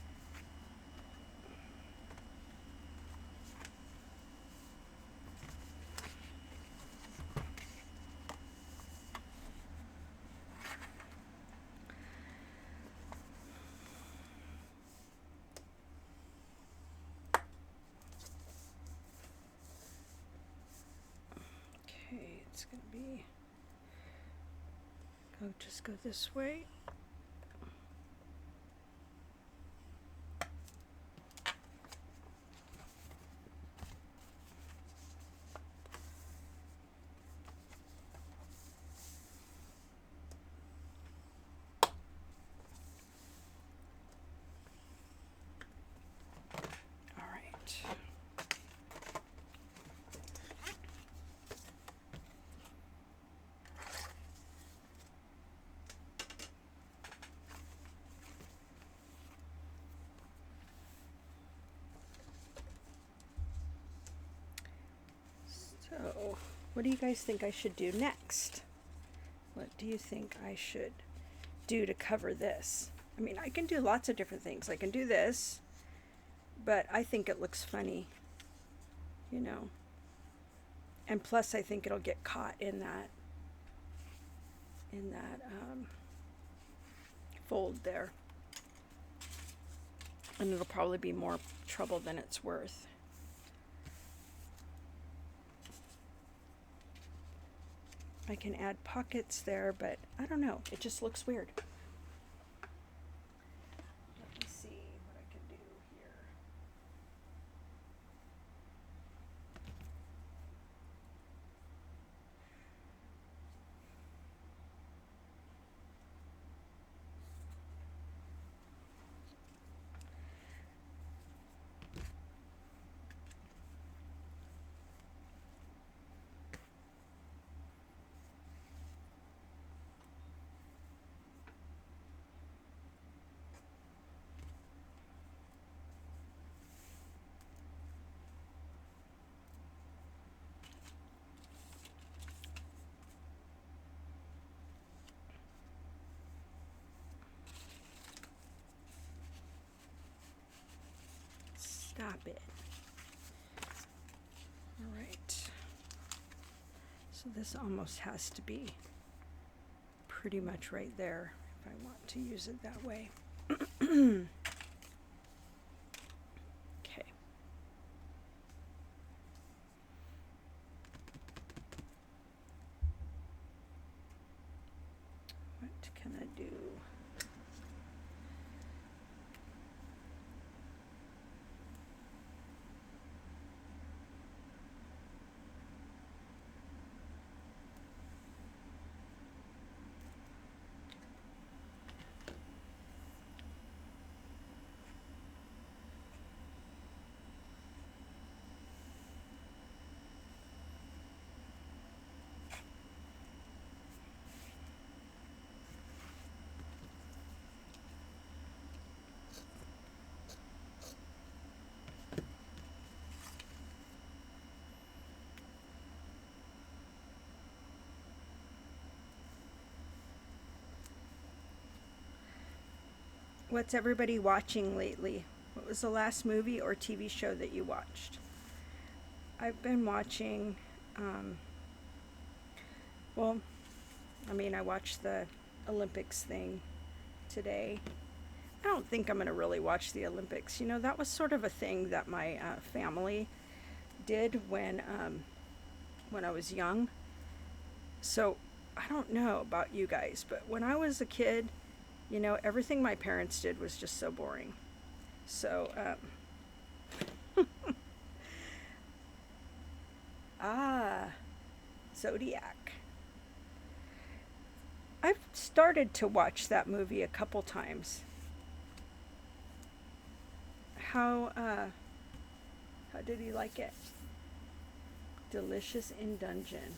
Speaker 1: Okay, it's gonna be, just go this way. All right. So, what do you guys think I should do next? What do you think I should do to cover this? I mean, I can do lots of different things. I can do this, but I think it looks funny, you know. And plus, I think it'll get caught in that fold there. And it'll probably be more trouble than it's worth. I can add pockets there, but I don't know. It just looks weird. Let me see what I can do here. Stop it. All right. So this almost has to be pretty much right there if I want to use it that way. Okay. What can I do? What's everybody watching lately? What was the last movie or TV show that you watched? I've been watching, well, I mean, I watched the Olympics thing today. I don't think I'm going to really watch the Olympics. You know, that was sort of a thing that my family did when I was young. So I don't know about you guys, but when I was a kid, you know, everything my parents did was just so boring. So, Zodiac. I've started to watch that movie a couple times. How did you like it? Delicious in Dungeon.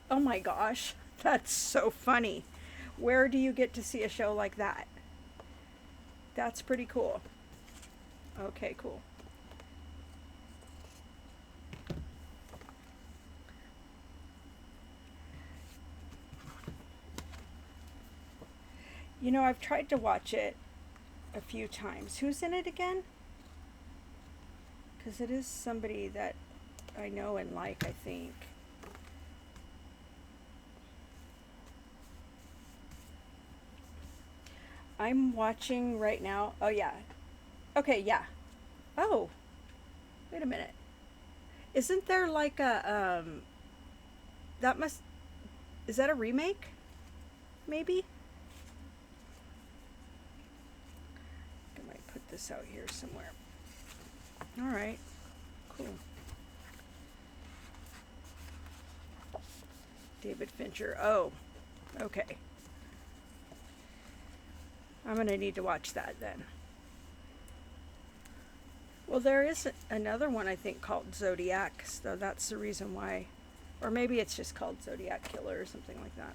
Speaker 1: Oh my gosh, that's so funny. Where do you get to see a show like that? That's pretty cool. Okay, cool. You know, I've tried to watch it a few times. Who's in it again? Because it is somebody that I know and like, I think. I'm watching right now. Oh, yeah. Okay, yeah. Oh, wait a minute. Isn't there like a, that must, is that a remake? Maybe? I might put this out here somewhere. All right, cool. David Fincher. Oh, okay. I'm going to need to watch that then. Well, there is another one I think called Zodiac, so that's the reason why. Or maybe it's just called Zodiac Killer or something like that.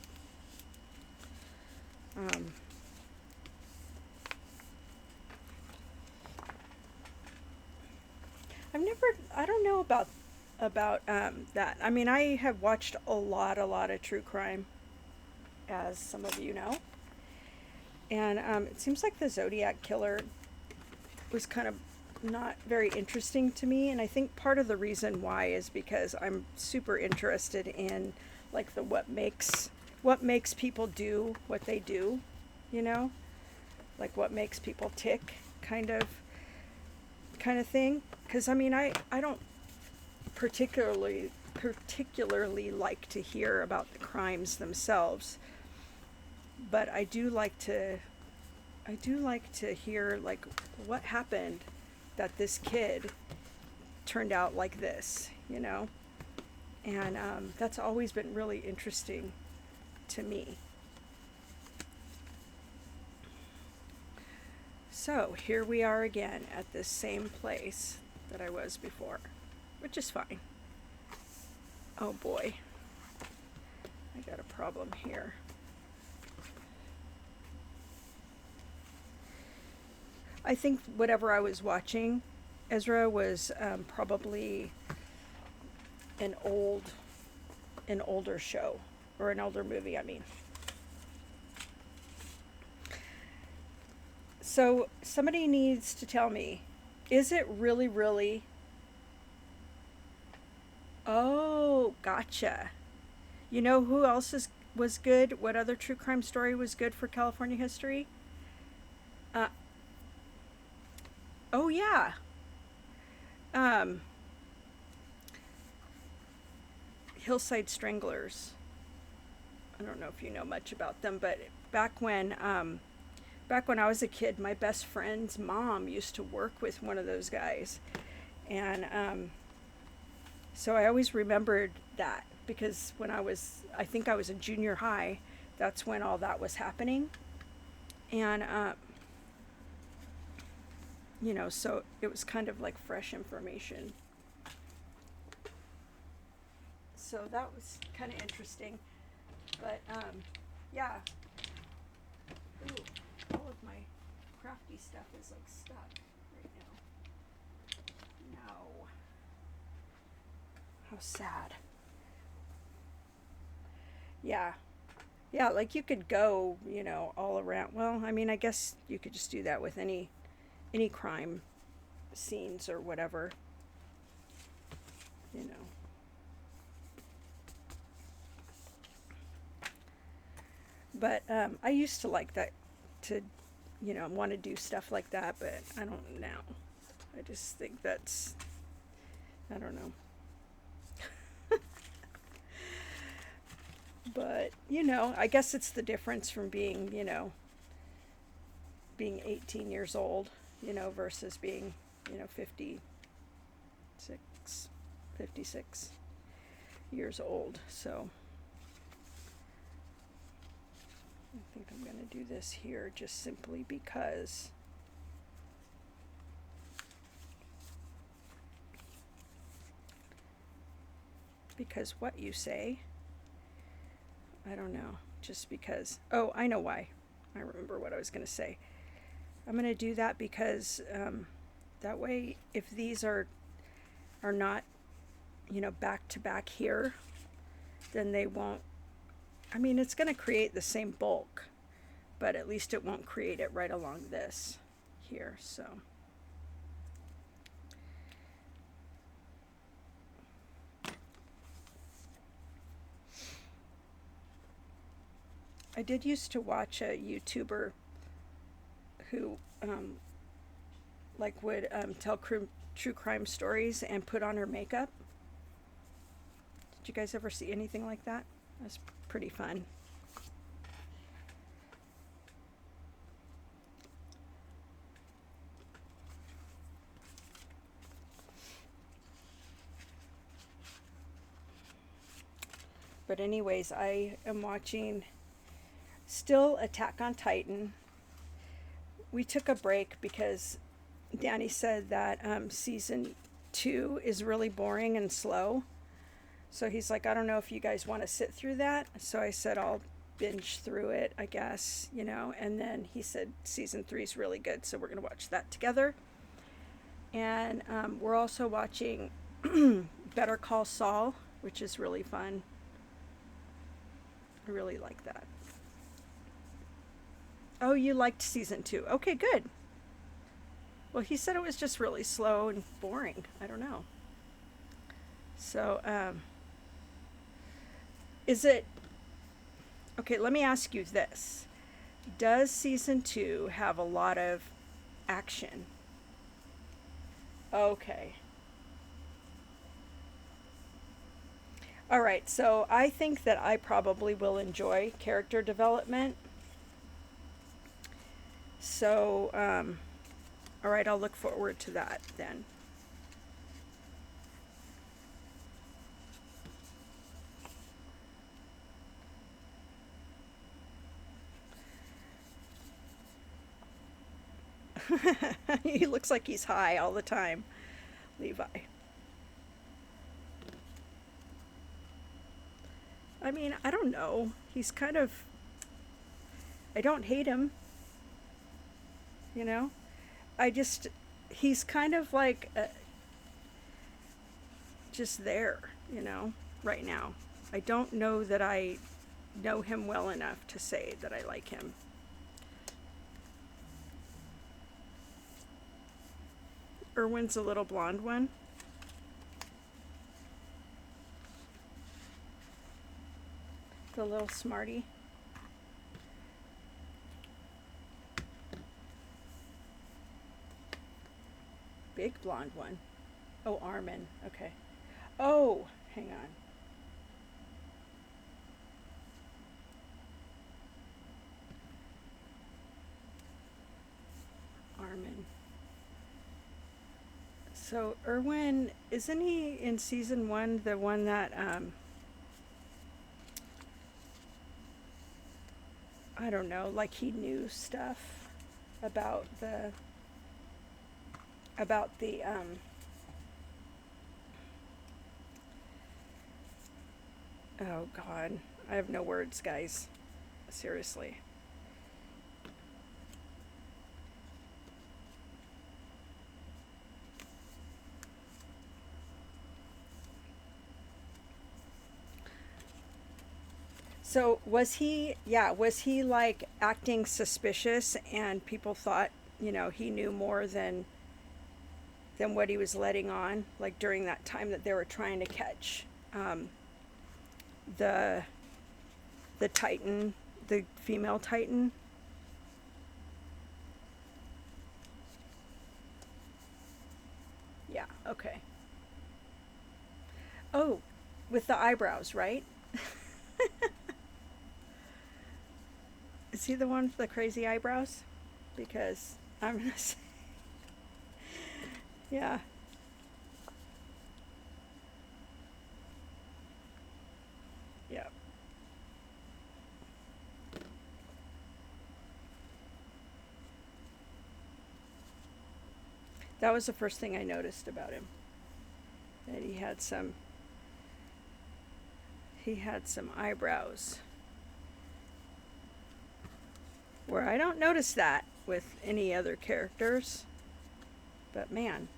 Speaker 1: I don't know about that. I mean, I have watched a lot of true crime, as some of you know. And it seems like the Zodiac Killer was kind of not very interesting to me, and I think part of the reason why is because I'm super interested in like the what makes people do what they do, you know? Like what makes people tick kind of thing. Cuz I mean, I don't particularly like to hear about the crimes themselves, but I do like to hear like what happened that this kid turned out like this, you know? And that's always been really interesting to me. So here we are again at this same place that I was before, which is fine. Oh boy, I got a problem here. I think whatever I was watching, Ezra, was probably an older show, or an older movie, I mean. So somebody needs to tell me, is it really? Oh, gotcha. You know who else was good? What other true crime story was good for California history? Uh, oh yeah. Hillside Stranglers. I don't know if you know much about them, but back when I was a kid, my best friend's mom used to work with one of those guys, and so I always remembered that, because when I think I was in junior high, that's when all that was happening, and you know, so it was kind of like fresh information. So that was kind of interesting, but yeah. Ooh, all of my crafty stuff is like stuck right now. No. How sad. Yeah. Yeah, like you could go, you know, all around. Well, I mean, I guess you could just do that with any crime scenes or whatever, you know. But I used to like that, to, you know, want to do stuff like that, but I don't now. I just think that's, I don't know. But, you know, I guess it's the difference from being, you know, being 18 years old, you know, versus being, you know, 56 years old. So I think I'm going to do this here just simply because what you say? I don't know. Just because. Oh, I know why. I remember what I was going to say. I'm going to do that because that way, if these are not, you know, back to back here, then they won't. I mean, it's going to create the same bulk, but at least it won't create it right along this here. So I did used to watch a YouTuber who like would tell true crime stories and put on her makeup. Did you guys ever see anything like that? That's pretty fun. But anyways, I am watching still Attack on Titan. We took a break because Danny said that season 2 is really boring and slow. So he's like, I don't know if you guys want to sit through that. So I said, I'll binge through it, I guess, you know. And then he said season 3 is really good, so we're going to watch that together. And we're also watching Better Call Saul, which is really fun. I really like that. Oh, you liked season 2. Okay, good. Well, he said it was just really slow and boring. I don't know. So, is it... Okay, let me ask you this. Does season 2 have a lot of action? Okay. All right, so I think that I probably will enjoy character development. So, all right, I'll look forward to that then. He looks like he's high all the time, Levi. I mean, I don't know. He's kind of... I don't hate him. You know? He's kind of like... just there, you know, right now. I don't know that I know him well enough to say that I like him. Erwin's a little blonde one. The little smarty. Big blonde one. Oh, Armin. Okay. Oh, hang on. Armin. So Erwin, isn't he in season 1 the one that I don't know, like he knew stuff about the oh God, I have no words, guys. Seriously. So was he like acting suspicious and people thought, you know, he knew more than what he was letting on, like during that time that they were trying to catch the Titan, the female Titan? Yeah, okay. Oh, with the eyebrows, right? Is he the one with the crazy eyebrows? Because I'm gonna say, yeah. Yeah. That was the first thing I noticed about him. That he had some eyebrows. Where I don't notice that with any other characters. But man.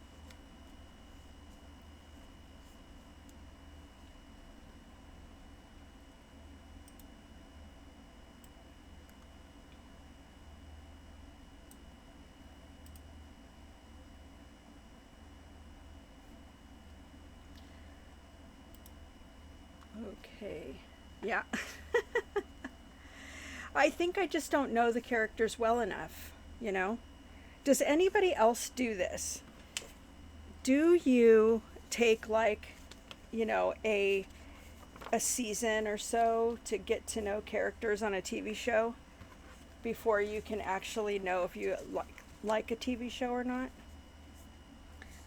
Speaker 1: Okay. Yeah. I think I just don't know the characters well enough, you know? Does anybody else do this? Do you take like, you know, a season or so to get to know characters on a TV show before you can actually know if you like a TV show or not?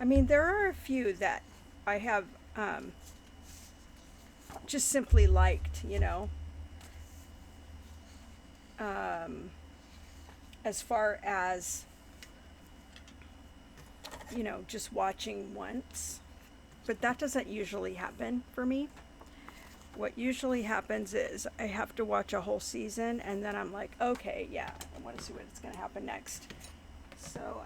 Speaker 1: I mean, there are a few that I have just simply liked, you know. As far as, you know, just watching once. But that doesn't usually happen for me. What usually happens is I have to watch a whole season and then I'm like, okay, yeah, I want to see what's going to happen next. So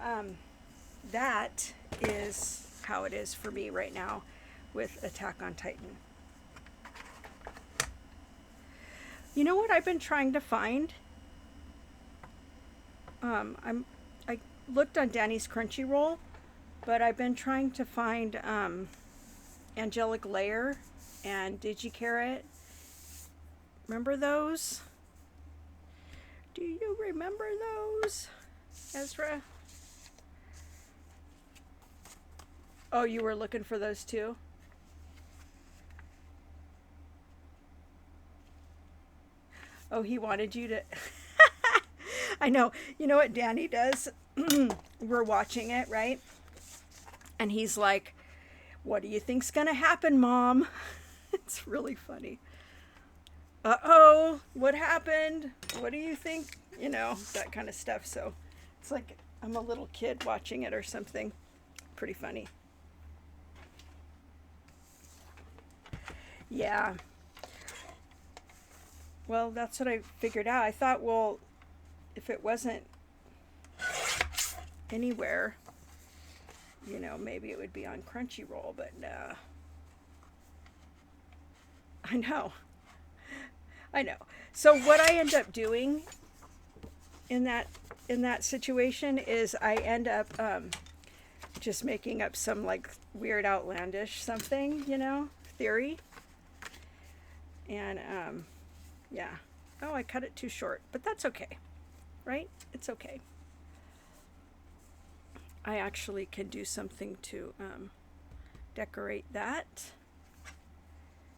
Speaker 1: that is how it is for me right now with Attack on Titan. You know what I've been trying to find? I looked on Danny's Crunchyroll, but I've been trying to find Angelic Layer and DigiCarrot. Remember those? Do you remember those, Ezra? Oh, you were looking for those too? Oh, he wanted you to... I know. You know what Danny does? We're watching it, right? And he's like, what do you think's gonna happen, Mom? It's really funny. Uh-oh, what happened? What do you think? You know, that kind of stuff. So it's like I'm a little kid watching it or something. Pretty funny. Yeah. Well, that's what I figured out. I thought, well, if it wasn't anywhere, you know, maybe it would be on Crunchyroll, but nah. I know. So what I end up doing in that situation is I end up just making up some like weird outlandish something, you know, theory. And yeah. Oh, I cut it too short, but that's okay. Right? It's okay. I actually can do something to decorate that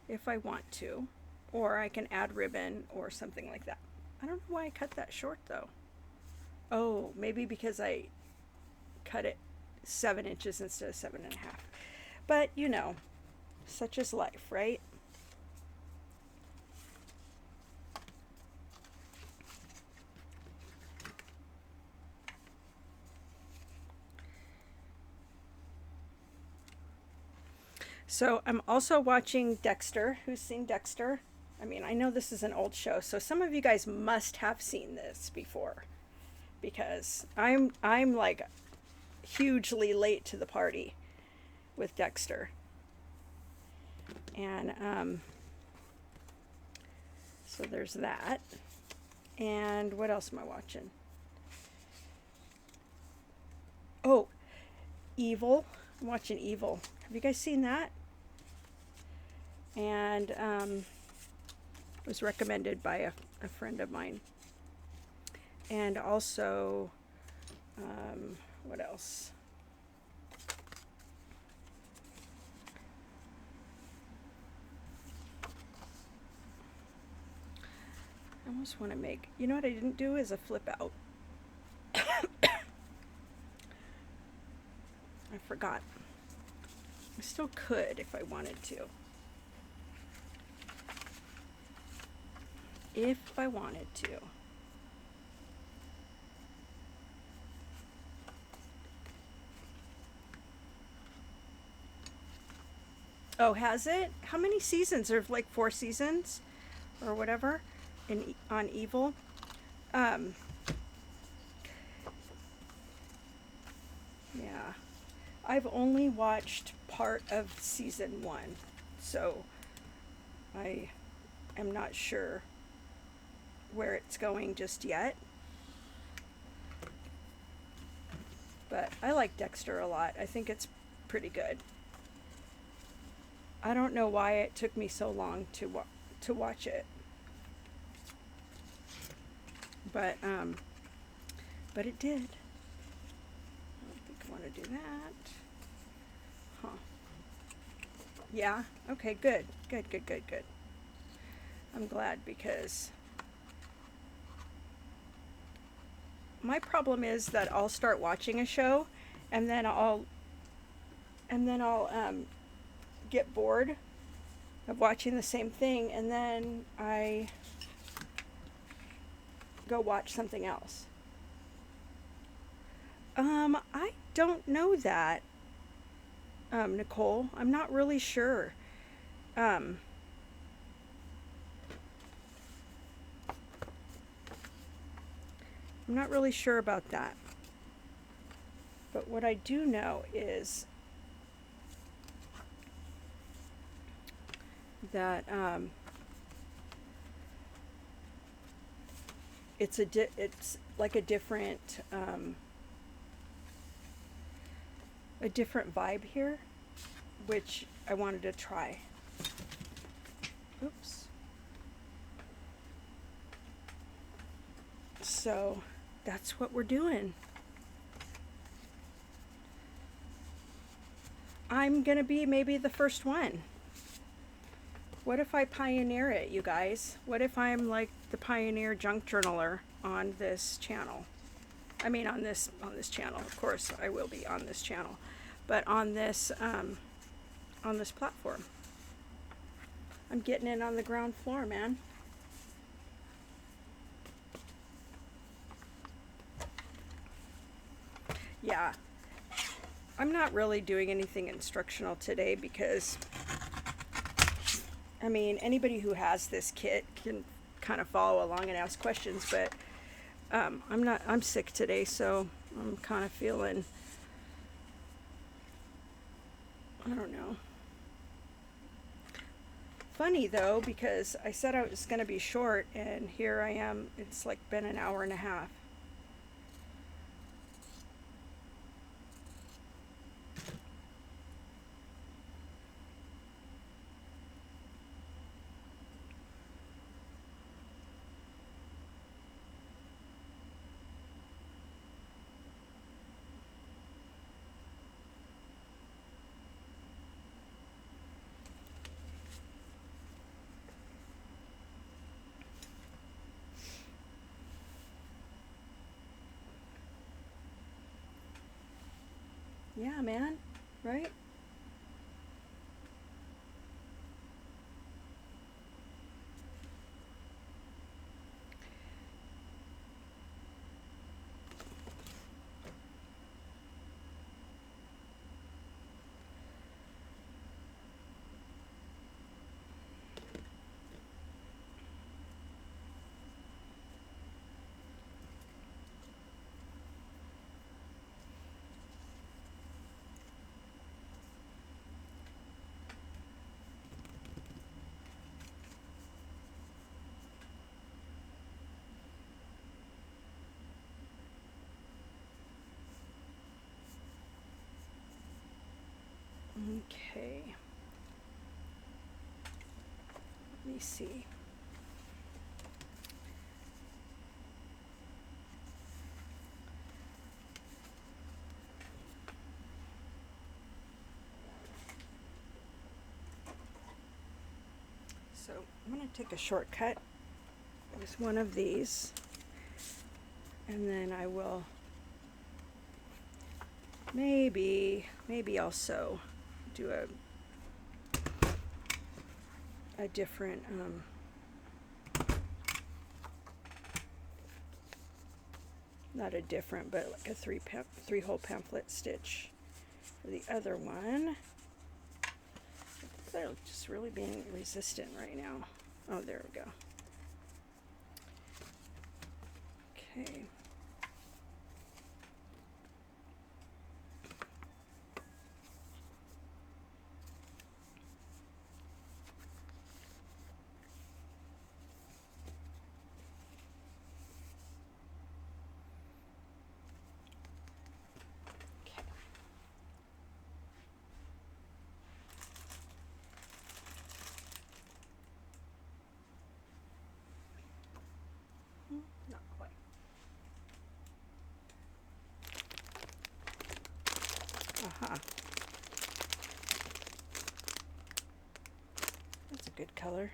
Speaker 1: if I want to, or I can add ribbon or something like that. I don't know why I cut that short though. Oh, maybe because I cut it 7 inches instead of 7.5. But you know, such is life, right? So I'm also watching Dexter. Who's seen Dexter? I mean, I know this is an old show, so some of you guys must have seen this before, because I'm like hugely late to the party with Dexter. And so there's that. And what else am I watching? Oh, Evil. I'm watching Evil. Have you guys seen that? And it was recommended by a friend of mine. And also, what else? I almost want to make, you know what I didn't do is a flip out. I forgot. I still could if I wanted to. If I wanted to. Oh, has it? How many seasons? There's like 4 seasons or whatever on Evil. Yeah. I've only watched part of season 1, so I am not sure where it's going just yet. But I like Dexter a lot. I think it's pretty good. I don't know why it took me so long to watch it. But it did. I don't think I want to do that. Huh. Yeah, okay, good. Good, good, good, good. I'm glad, because my problem is that I'll start watching a show and then I'll get bored of watching the same thing, and then I go watch something else. I don't know that, Nicole. I'm not really sure. I'm not really sure about that. But what I do know is that it's like a different vibe here, which I wanted to try. Oops. So that's what we're doing. I'm gonna be maybe the first one. What if I pioneer it, you guys? What if I'm like the pioneer junk journaler on this channel? I mean, on this channel. Of course, I will be on this channel, but on this platform. I'm getting in on the ground floor, man. Yeah, I'm not really doing anything instructional today because, I mean, anybody who has this kit can kind of follow along and ask questions, but I'm sick today, so I'm kind of feeling, I don't know. Funny though, because I said I was going to be short, and here I am. It's like been an hour and a half. Yeah, man, right? Okay. Let me see. So I'm going to take a shortcut with one of these, and then I will maybe also do a different not a different, but like a three-hole pamphlet stitch for the other one. They're just really being resistant right now. Oh, there we go. Okay. Aha. That's a good color.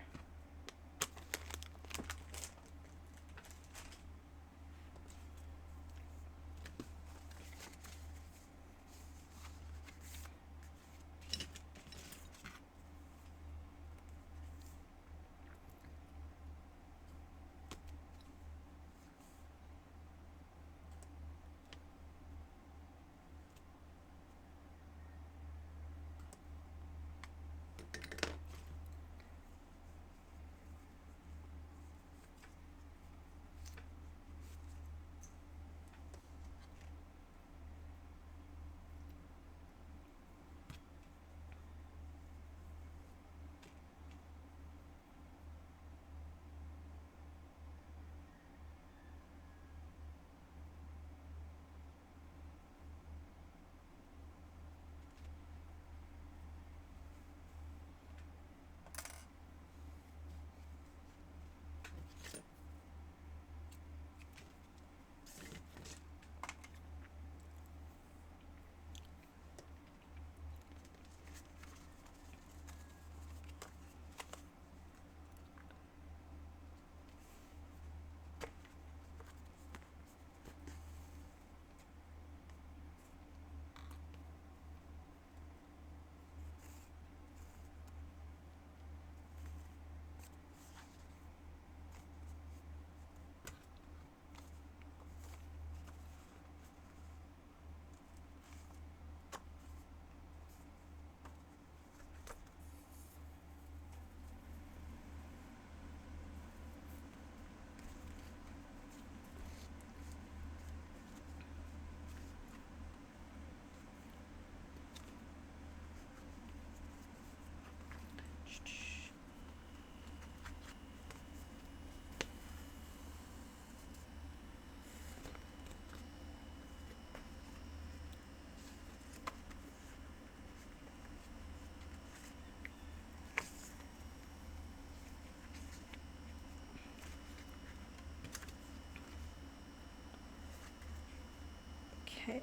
Speaker 1: Okay.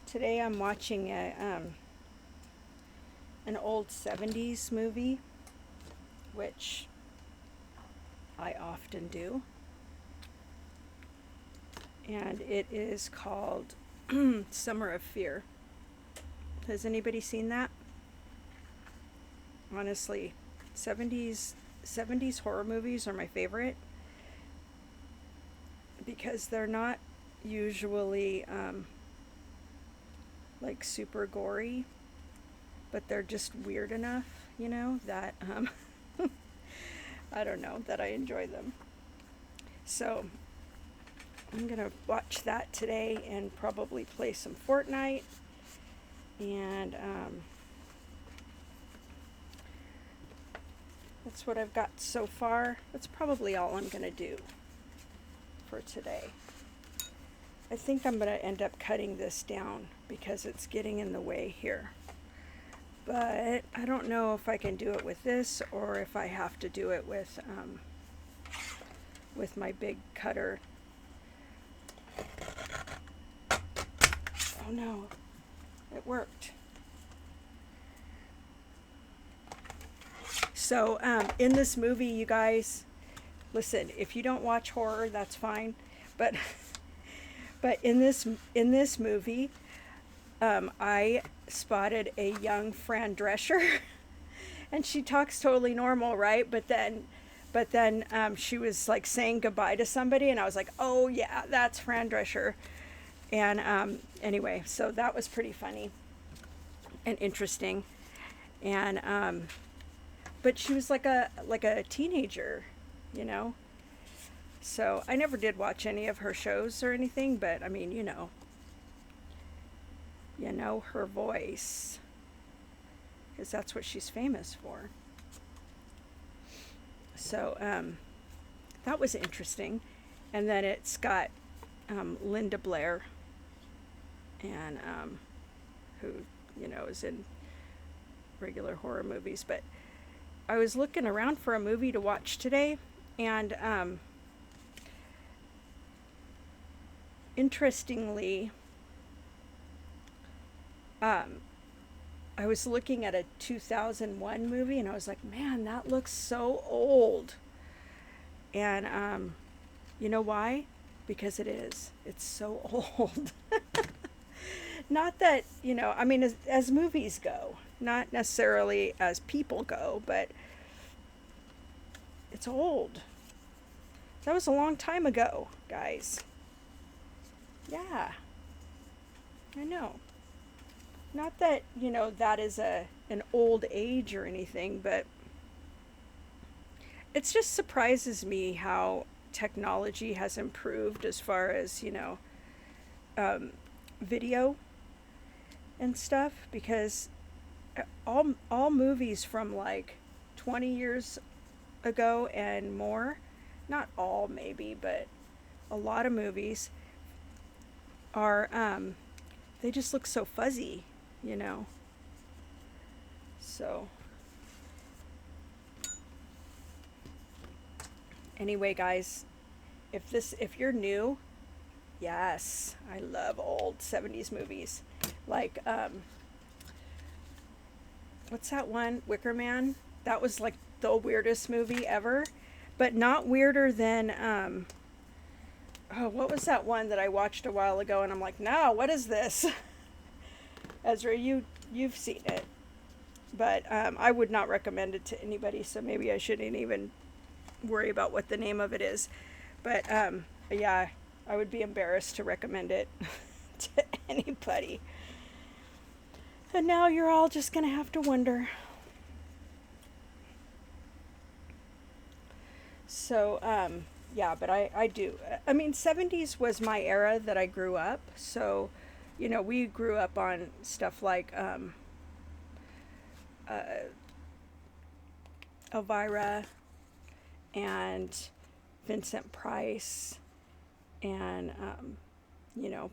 Speaker 1: Today I'm watching an old 70s movie, which I often do. And it is called Summer of Fear. Has anybody seen that? Honestly, 70s horror movies are my favorite because they're not usually like super gory, but they're just weird enough, you know, that I don't know, that I enjoy them. So I'm gonna watch that today and probably play some Fortnite, and that's what I've got so far. That's probably all I'm gonna do for today. I think I'm gonna end up cutting this down because it's getting in the way here. But I don't know if I can do it with this or if I have to do it with my big cutter. Oh no, it worked. So in this movie, you guys, listen, if you don't watch horror, that's fine. But in this movie, I spotted a young Fran Drescher, and she talks totally normal, right? But then she was like saying goodbye to somebody, and I was like, oh yeah, that's Fran Drescher. And anyway, so that was pretty funny and interesting. And but she was like a teenager, you know. So I never did watch any of her shows or anything, but I mean, you know her voice, because that's what she's famous for. So that was interesting. And then it's got Linda Blair, and who is in regular horror movies. But I was looking around for a movie to watch today, And interestingly, I was looking at a 2001 movie and I was like, man, that looks so old. And you know why? Because it is. It's so old. Not that, you know, I mean, as movies go, not necessarily as people go, but it's old. That was a long time ago, guys. Yeah, I know. Not that, you know, that is an old age or anything, but it just surprises me how technology has improved as far as, you know, video and stuff, because all movies from like 20 years ago and more, not all maybe, but a lot of movies are they just look so fuzzy, you know. So anyway, guys, if you're new, yes, I love old 70s movies. Like what's that one? Wicker Man? That was like the weirdest movie ever, but not weirder than oh, what was that one that I watched a while ago and I'm like, no, what is this? Ezra, you've seen it, but I would not recommend it to anybody, so maybe I shouldn't even worry about what the name of it is. But yeah, I would be embarrassed to recommend it to anybody. And now you're all just gonna have to wonder. So yeah, but I do. I mean, 70s was my era that I grew up. So, you know, we grew up on stuff like Elvira and Vincent Price and, you know,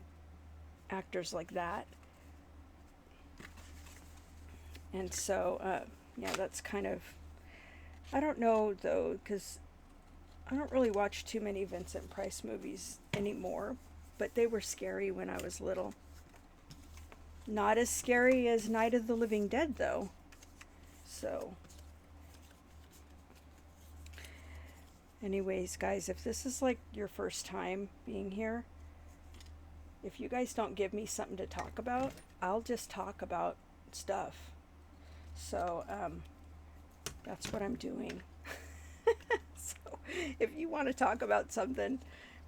Speaker 1: actors like that. And so, yeah, that's kind of, I don't know though, because I don't really watch too many Vincent Price movies anymore, but they were scary when I was little. Not as scary as Night of the Living Dead though. So anyways, guys, if this is like your first time being here, if you guys don't give me something to talk about, I'll just talk about stuff. So that's what I'm doing. So if you want to talk about something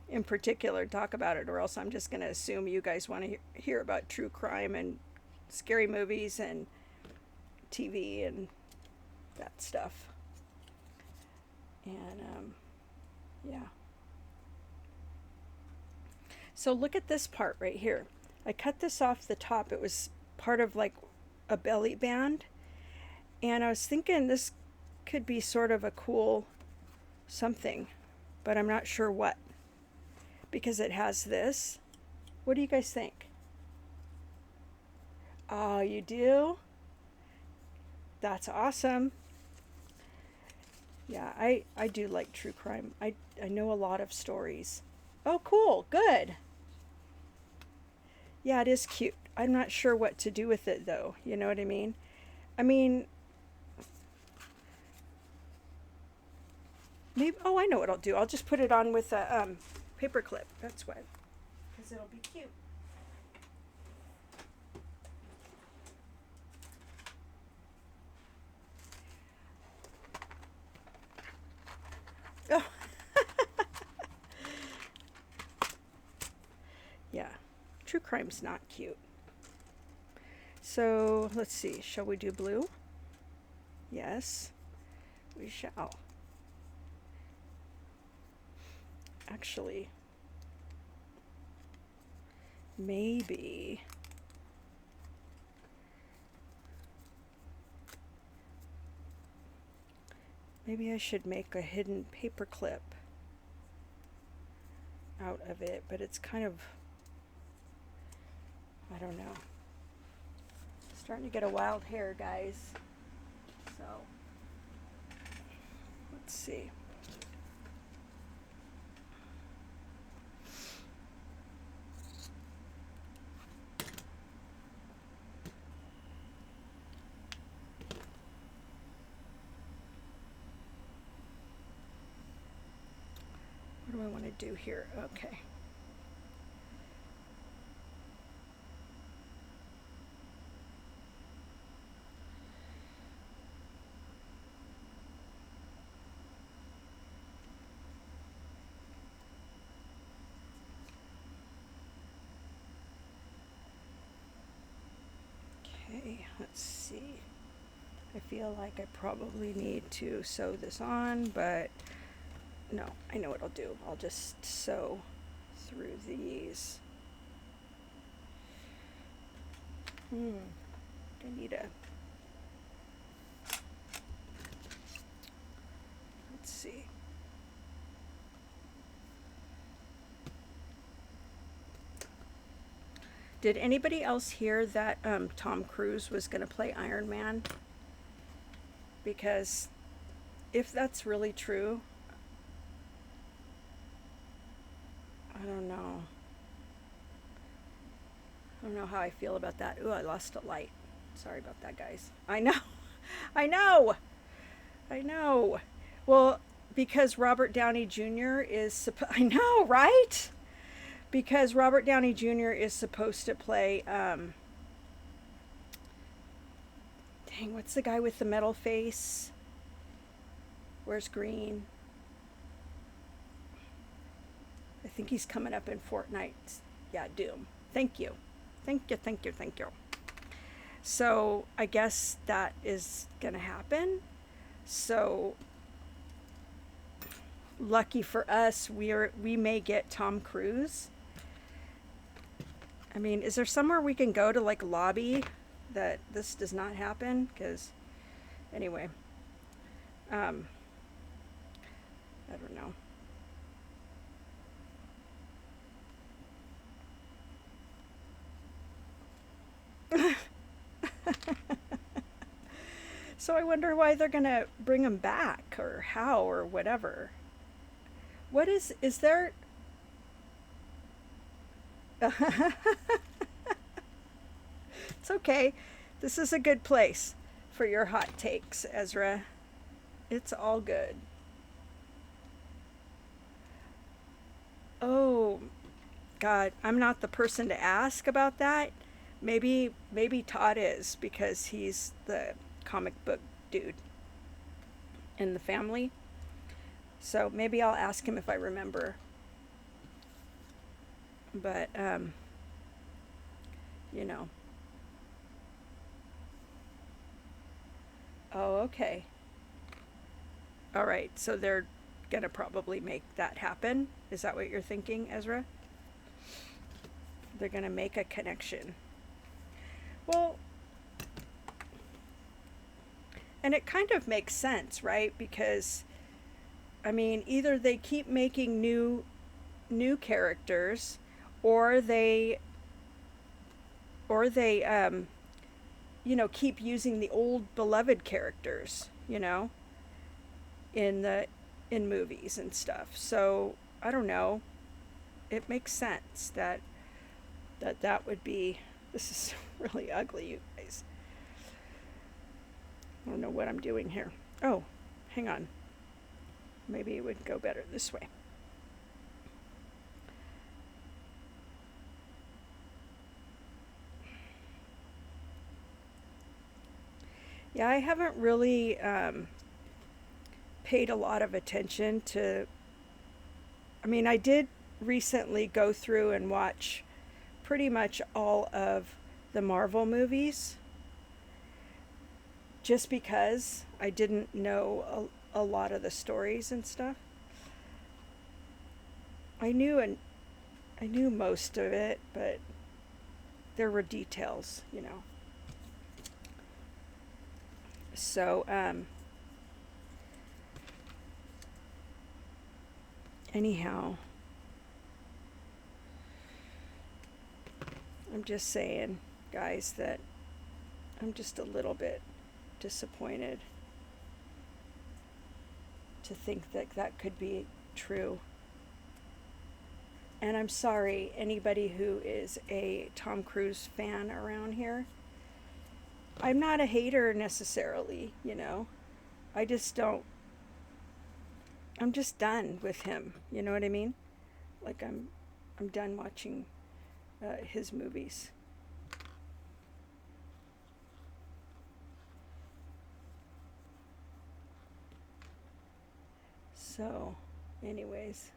Speaker 1: in particular, talk about it, or else I'm just going to assume you guys want to hear about true crime and scary movies and TV and that stuff. And yeah. So look at this part right here. I cut this off the top. It was part of like a belly band. And I was thinking this could be sort of a cool something, but I'm not sure what, because it has this. What do you guys think? Oh, you do? That's awesome. Yeah, I do like true crime. I know a lot of stories. Oh, cool. Good. Yeah, it is cute. I'm not sure what to do with it though. You know what I mean? I mean, maybe, oh, I know what I'll do. I'll just put it on with a paper clip. That's what. Because it'll be cute. Oh. Yeah. True crime's not cute. So, let's see. Shall we do blue? Yes, we shall. Actually, maybe I should make a hidden paper clip out of it, but it's kind of, I don't know. Starting to get a wild hair, guys. So let's see. What do I want to do here? Okay. Okay, let's see. I feel like I probably need to sew this on, but no, I know what I'll do. I'll just sew through these. I need a, let's see. Did anybody else hear that Tom Cruise was going to play Iron Man? Because if that's really true, I don't know. I don't know how I feel about that. Ooh, I lost a light. Sorry about that, guys. I know. I know. I know. Well, because Robert Downey Jr. is I know, right? Because Robert Downey Jr. is supposed to play dang, what's the guy with the metal face? Where's Green? I think he's coming up in Fortnite. Yeah, Doom. Thank you. Thank you, thank you, thank you. So I guess that is going to happen. So lucky for us, we may get Tom Cruise. I mean, is there somewhere we can go to like lobby that this does not happen? Because anyway, I don't know. So I wonder why they're gonna bring him back, or how, or whatever. What is there? It's okay. This is a good place for your hot takes, Ezra. It's all good. Oh, God, I'm not the person to ask about that. Maybe Todd is, because he's the comic book dude in the family. So maybe I'll ask him if I remember. But you know. Oh, okay. All right. So they're gonna probably make that happen. Is that what you're thinking, Ezra? They're gonna make a connection. Well, and it kind of makes sense, right? Because I mean, either they keep making new characters, or they you know, keep using the old beloved characters, you know, in movies and stuff. So I don't know. It makes sense that would be. This is really ugly, you guys. I don't know what I'm doing here. Oh, hang on. Maybe it would go better this way. Yeah, I haven't really paid a lot of attention to. I mean, I did recently go through and watch pretty much all of the Marvel movies, just because I didn't know a lot of the stories and stuff. I knew most of it, but there were details, you know. So anyhow, I'm just saying, guys, that I'm just a little bit disappointed to think that that could be true. And I'm sorry, anybody who is a Tom Cruise fan around here. I'm not a hater necessarily, you know. I just don't. I'm just done with him. You know what I mean? Like I'm done watching his movies. So, anyways,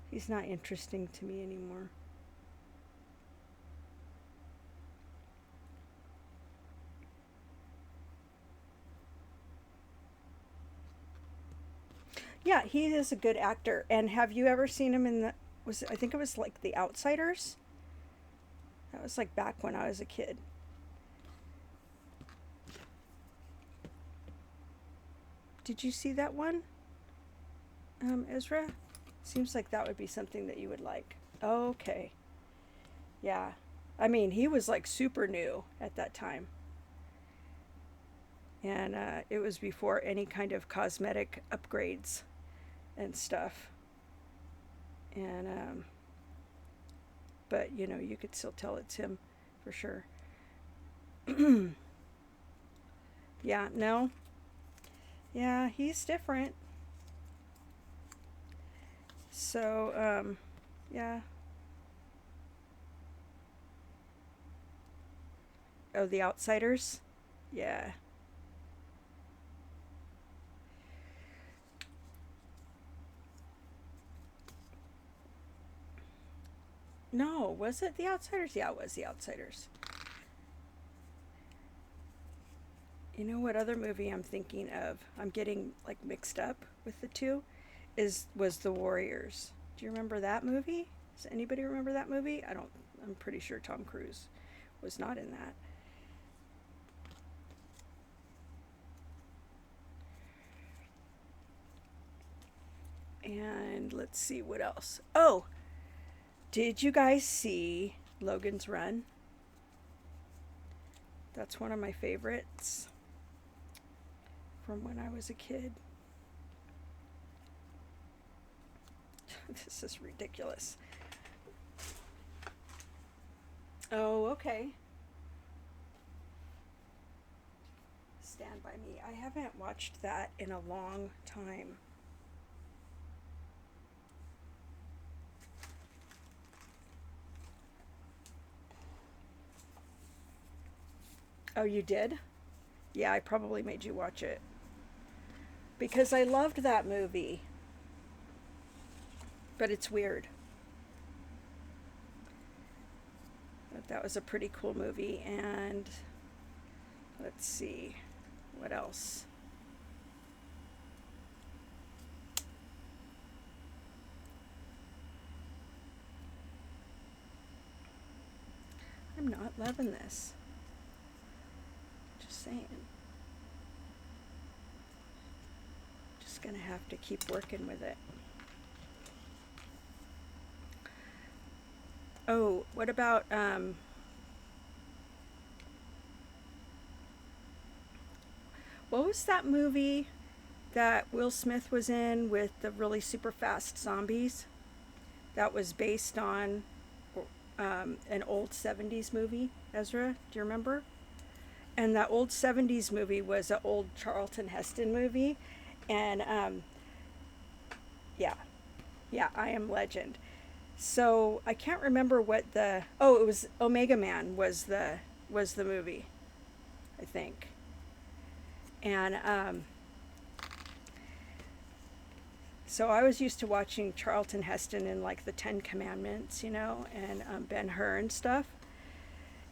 Speaker 1: he's not interesting to me anymore. Yeah, he is a good actor. And have you ever seen him in the was I think it was like The Outsiders? That was like back when I was a kid. Did you see that one, Ezra? Seems like that would be something that you would like. Okay. Yeah. I mean, he was like super new at that time. And it was before any kind of cosmetic upgrades and stuff. And, but you know, you could still tell it's him for sure. Yeah, no. Yeah, he's different. So, yeah. Oh, The Outsiders? Yeah. No, was it The Outsiders? Yeah, it was The Outsiders. You know what other movie I'm thinking of? I'm getting like mixed up with the two. Was The Warriors. Do you remember that movie? Does anybody remember that movie? I don't. I'm pretty sure Tom Cruise was not in that. And let's see what else. Oh, did you guys see Logan's Run? That's one of my favorites from when I was a kid. This is ridiculous. Oh, okay. Stand By Me. I haven't watched that in a long time. Oh, you did? Yeah, I probably made you watch it. Because I loved that movie. But it's weird. But that was a pretty cool movie. And let's see. What else? I'm not loving this. Just saying. Just gonna have to keep working with it. Oh, what about what was that movie that Will Smith was in with the really super fast zombies? That was based on an old 70s movie. Ezra, do you remember? And that old 70s movie was an old Charlton Heston movie. And yeah, yeah, I Am Legend. So I can't remember what the it was Omega Man was the movie, I think. And so I was used to watching Charlton Heston in like the Ten Commandments, you know, and Ben Hur and stuff.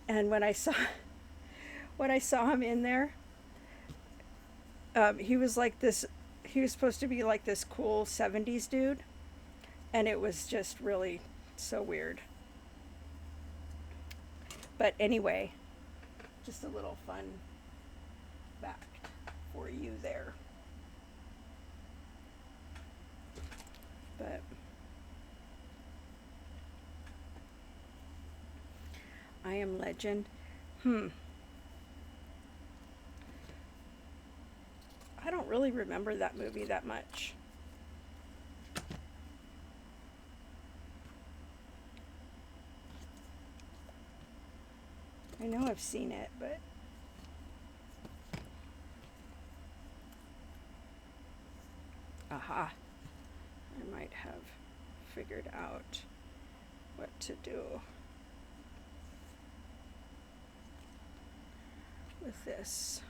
Speaker 1: And when I saw him in there, he was like this. He was supposed to be like this cool '70s dude, and it was just really so weird. But anyway, just a little fun fact for you there. But I Am Legend. I don't really remember that movie that much. I know I've seen it, but Aha. I might have figured out what to do with this.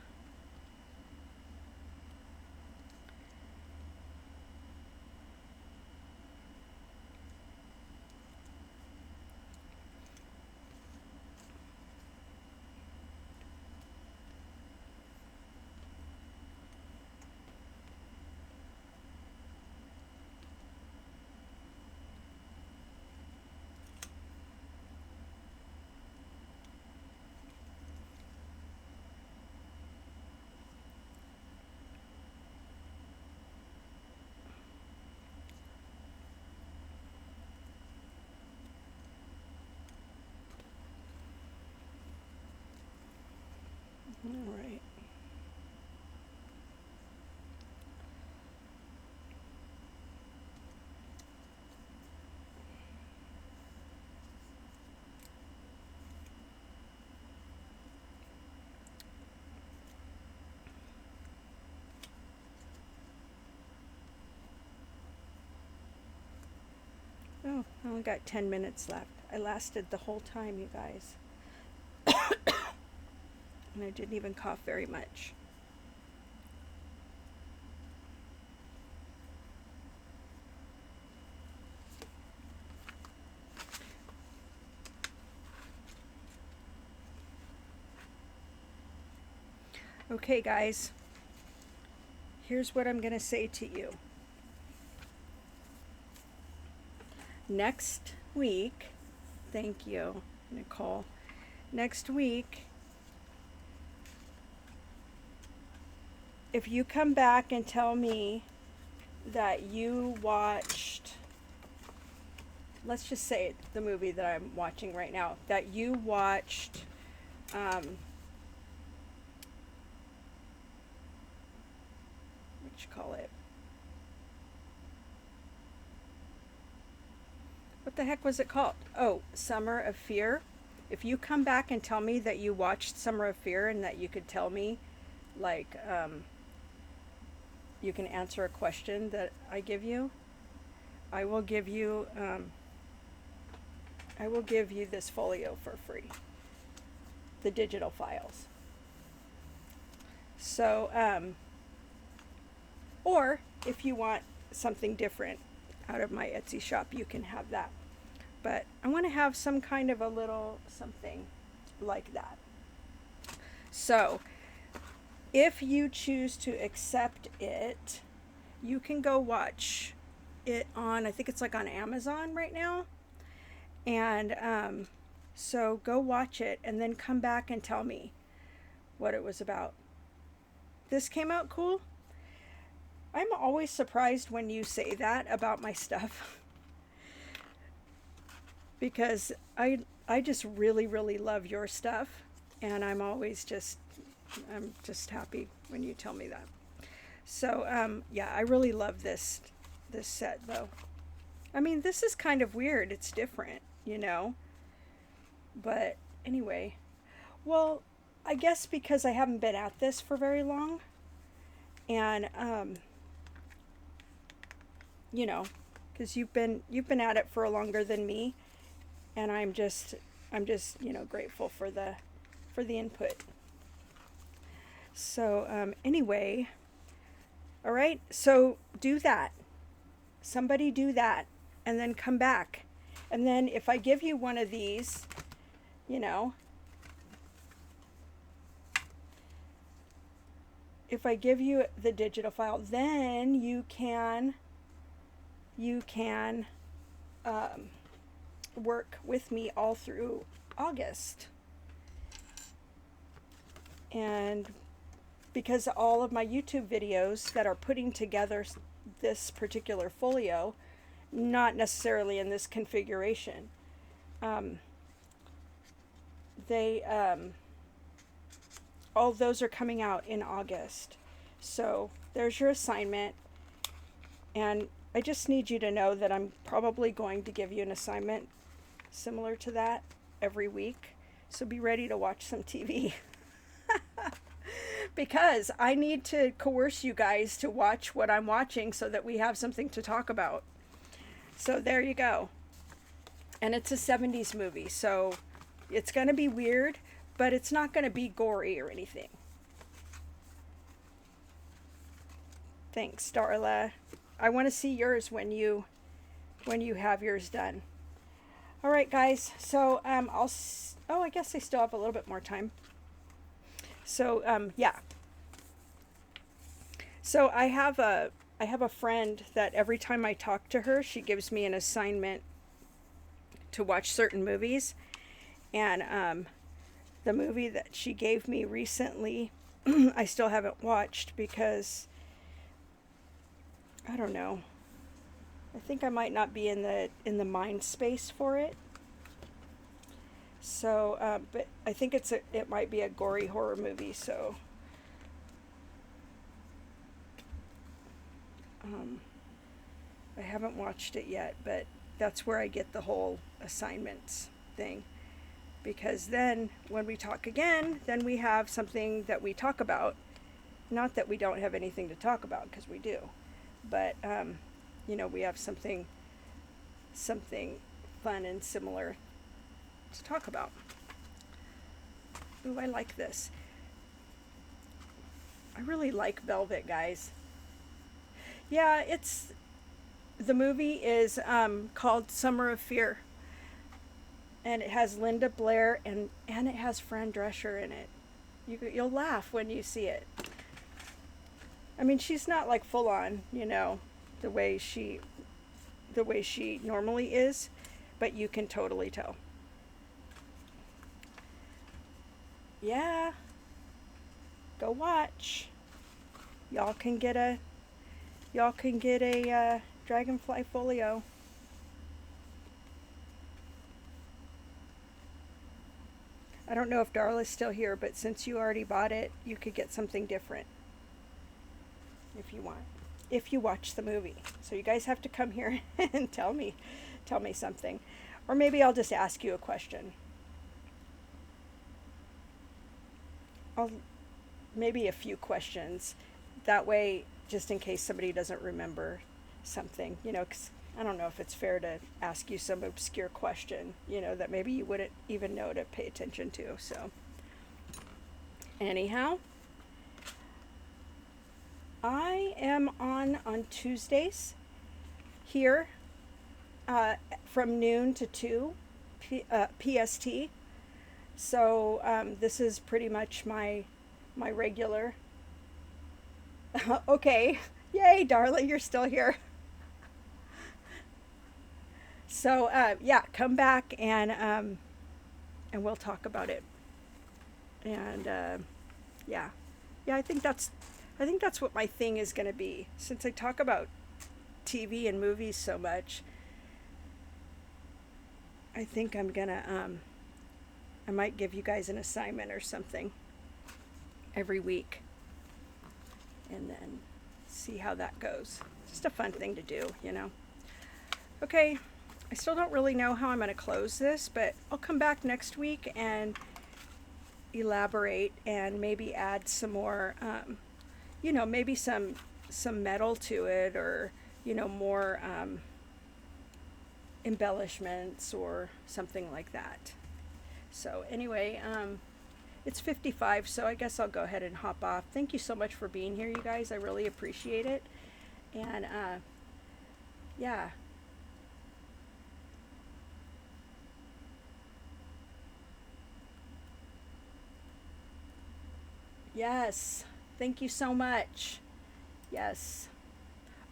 Speaker 1: All right. Oh, I only got 10 minutes left. I lasted the whole time, you guys. And I didn't even cough very much. Okay, guys. Here's what I'm going to say to you. Next week, thank you, Nicole. Next week, if you come back and tell me that you watched, let's just say the movie that I'm watching right now, that you watched what you call it? What the heck was it called? Oh, Summer of Fear. If you come back and tell me that you watched Summer of Fear and that you could tell me, like, you can answer a question that I give you, I will give you this folio for free, the digital files. So, or if you want something different out of my Etsy shop, you can have that. But I want to have some kind of a little something like that. So, if you choose to accept it, you can go watch it on, I think it's like on Amazon right now. And so go watch it and then come back and tell me what it was about. This came out cool. I'm always surprised when you say that about my stuff. Because I just really, really love your stuff. And I'm just happy when you tell me that. So, yeah, I really love this set, though. I mean, this is kind of weird. It's different, you know. But anyway, well, I guess because I haven't been at this for very long, and you know, because you've been at it for longer than me, and I'm just you know, grateful for the input. So anyway, all right, so do that. Somebody do that, and then come back. And then if I give you one of these, you know, if I give you the digital file, then you can work with me all through August. And because all of my YouTube videos that are putting together this particular folio, not necessarily in this configuration, all of those are coming out in August. So there's your assignment, and I just need you to know that I'm probably going to give you an assignment similar to that every week, so be ready to watch some TV. because I need to coerce you guys to watch what I'm watching so that we have something to talk about. So there you go. And it's a 70s movie, so it's going to be weird, but it's not going to be gory or anything. Thanks, Darla. I want to see yours when you have yours done. All right, guys. So I guess I still have a little bit more time. So yeah. So I have a friend that every time I talk to her, she gives me an assignment to watch certain movies, and the movie that she gave me recently, I still haven't watched because I don't know. I think I might not be in the mind space for it. So, but I think it might be a gory horror movie. So, I haven't watched it yet, but that's where I get the whole assignments thing. Because then when we talk again, then we have something that we talk about. Not that we don't have anything to talk about, because we do. But, we have something fun and similar to talk about. Ooh, I like this. I really like velvet, guys. Yeah, the movie is called Summer of Fear. And it has Linda Blair and it has Fran Drescher in it. You'll laugh when you see it. I mean, she's not like full on, the way she normally is, but you can totally tell. Yeah. Go watch. Y'all can get a Dragonfly Folio. I don't know if Darla's still here, but since you already bought it, you could get something different if you want. If you watch the movie. So you guys have to come here and tell me something. Or maybe I'll just ask you a question. Maybe a few questions. That way, just in case somebody doesn't remember something, 'cause I don't know if it's fair to ask you some obscure question, that maybe you wouldn't even know to pay attention to. So, anyhow, I am on Tuesdays here from noon to 2 PST. So this is pretty much my regular. Okay. Yay, Darla, you're still here. So yeah, come back and we'll talk about it. And yeah, I think that's what my thing is going to be. Since I talk about TV and movies so much, I think I'm gonna I might give you guys an assignment or something every week, and then see how that goes. Just a fun thing to do, Okay. I still don't really know how I'm going to close this, but I'll come back next week and elaborate and maybe add some more, maybe some metal to it, or, more embellishments or something like that. So anyway, it's 55, so I guess I'll go ahead and hop off. Thank you so much for being here, you guys. I really appreciate it. And yeah. Yes. Thank you so much. Yes.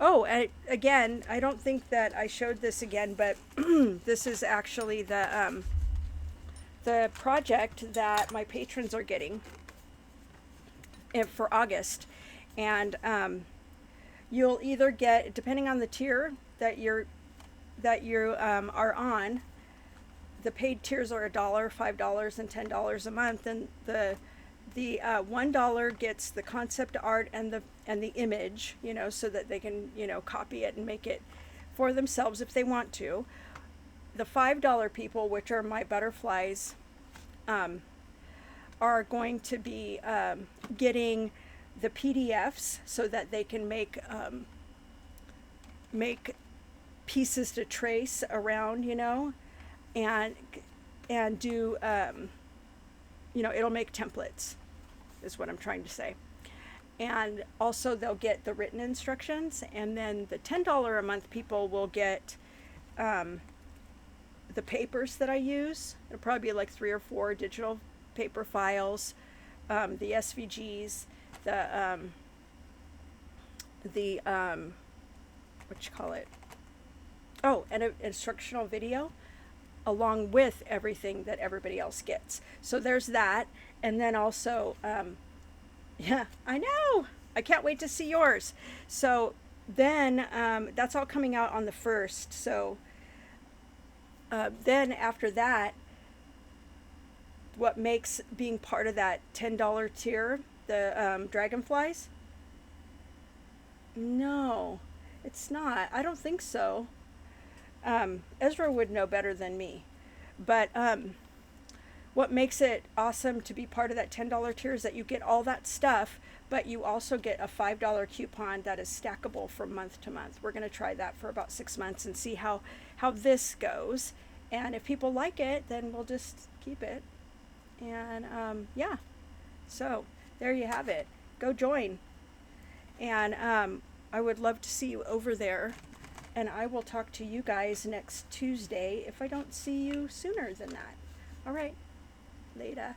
Speaker 1: Oh, and again, I don't think that I showed this again, but this is actually the project that my patrons are getting for August. And you'll either get, depending on the tier that you are on, the paid tiers are $1, $5, and $10 a month, and the $1 gets the concept art and the image, so that they can, copy it and make it for themselves if they want to. The $5 people, which are my butterflies, are going to be getting the PDFs so that they can make pieces to trace around, you know, and do, you know, it'll make templates, is what I'm trying to say. And also they'll get the written instructions, and then the $10 a month people will get the papers that I use. It'll probably be like 3 or 4 digital paper files, the SVGs, the what you call it? Oh, and an instructional video along with everything that everybody else gets. So there's that. And then also, yeah, I know. I can't wait to see yours. So then that's all coming out on the 1st. So then after that, what makes being part of that $10 tier, the Dragonflies? No, it's not. I don't think so. Ezra would know better than me. But what makes it awesome to be part of that $10 tier is that you get all that stuff, but you also get a $5 coupon that is stackable from month to month. We're going to try that for about 6 months and see how this goes. And if people like it, then we'll just keep it. And yeah, so there you have it. Go join. And I would love to see you over there. And I will talk to you guys next Tuesday if I don't see you sooner than that. All right. Later.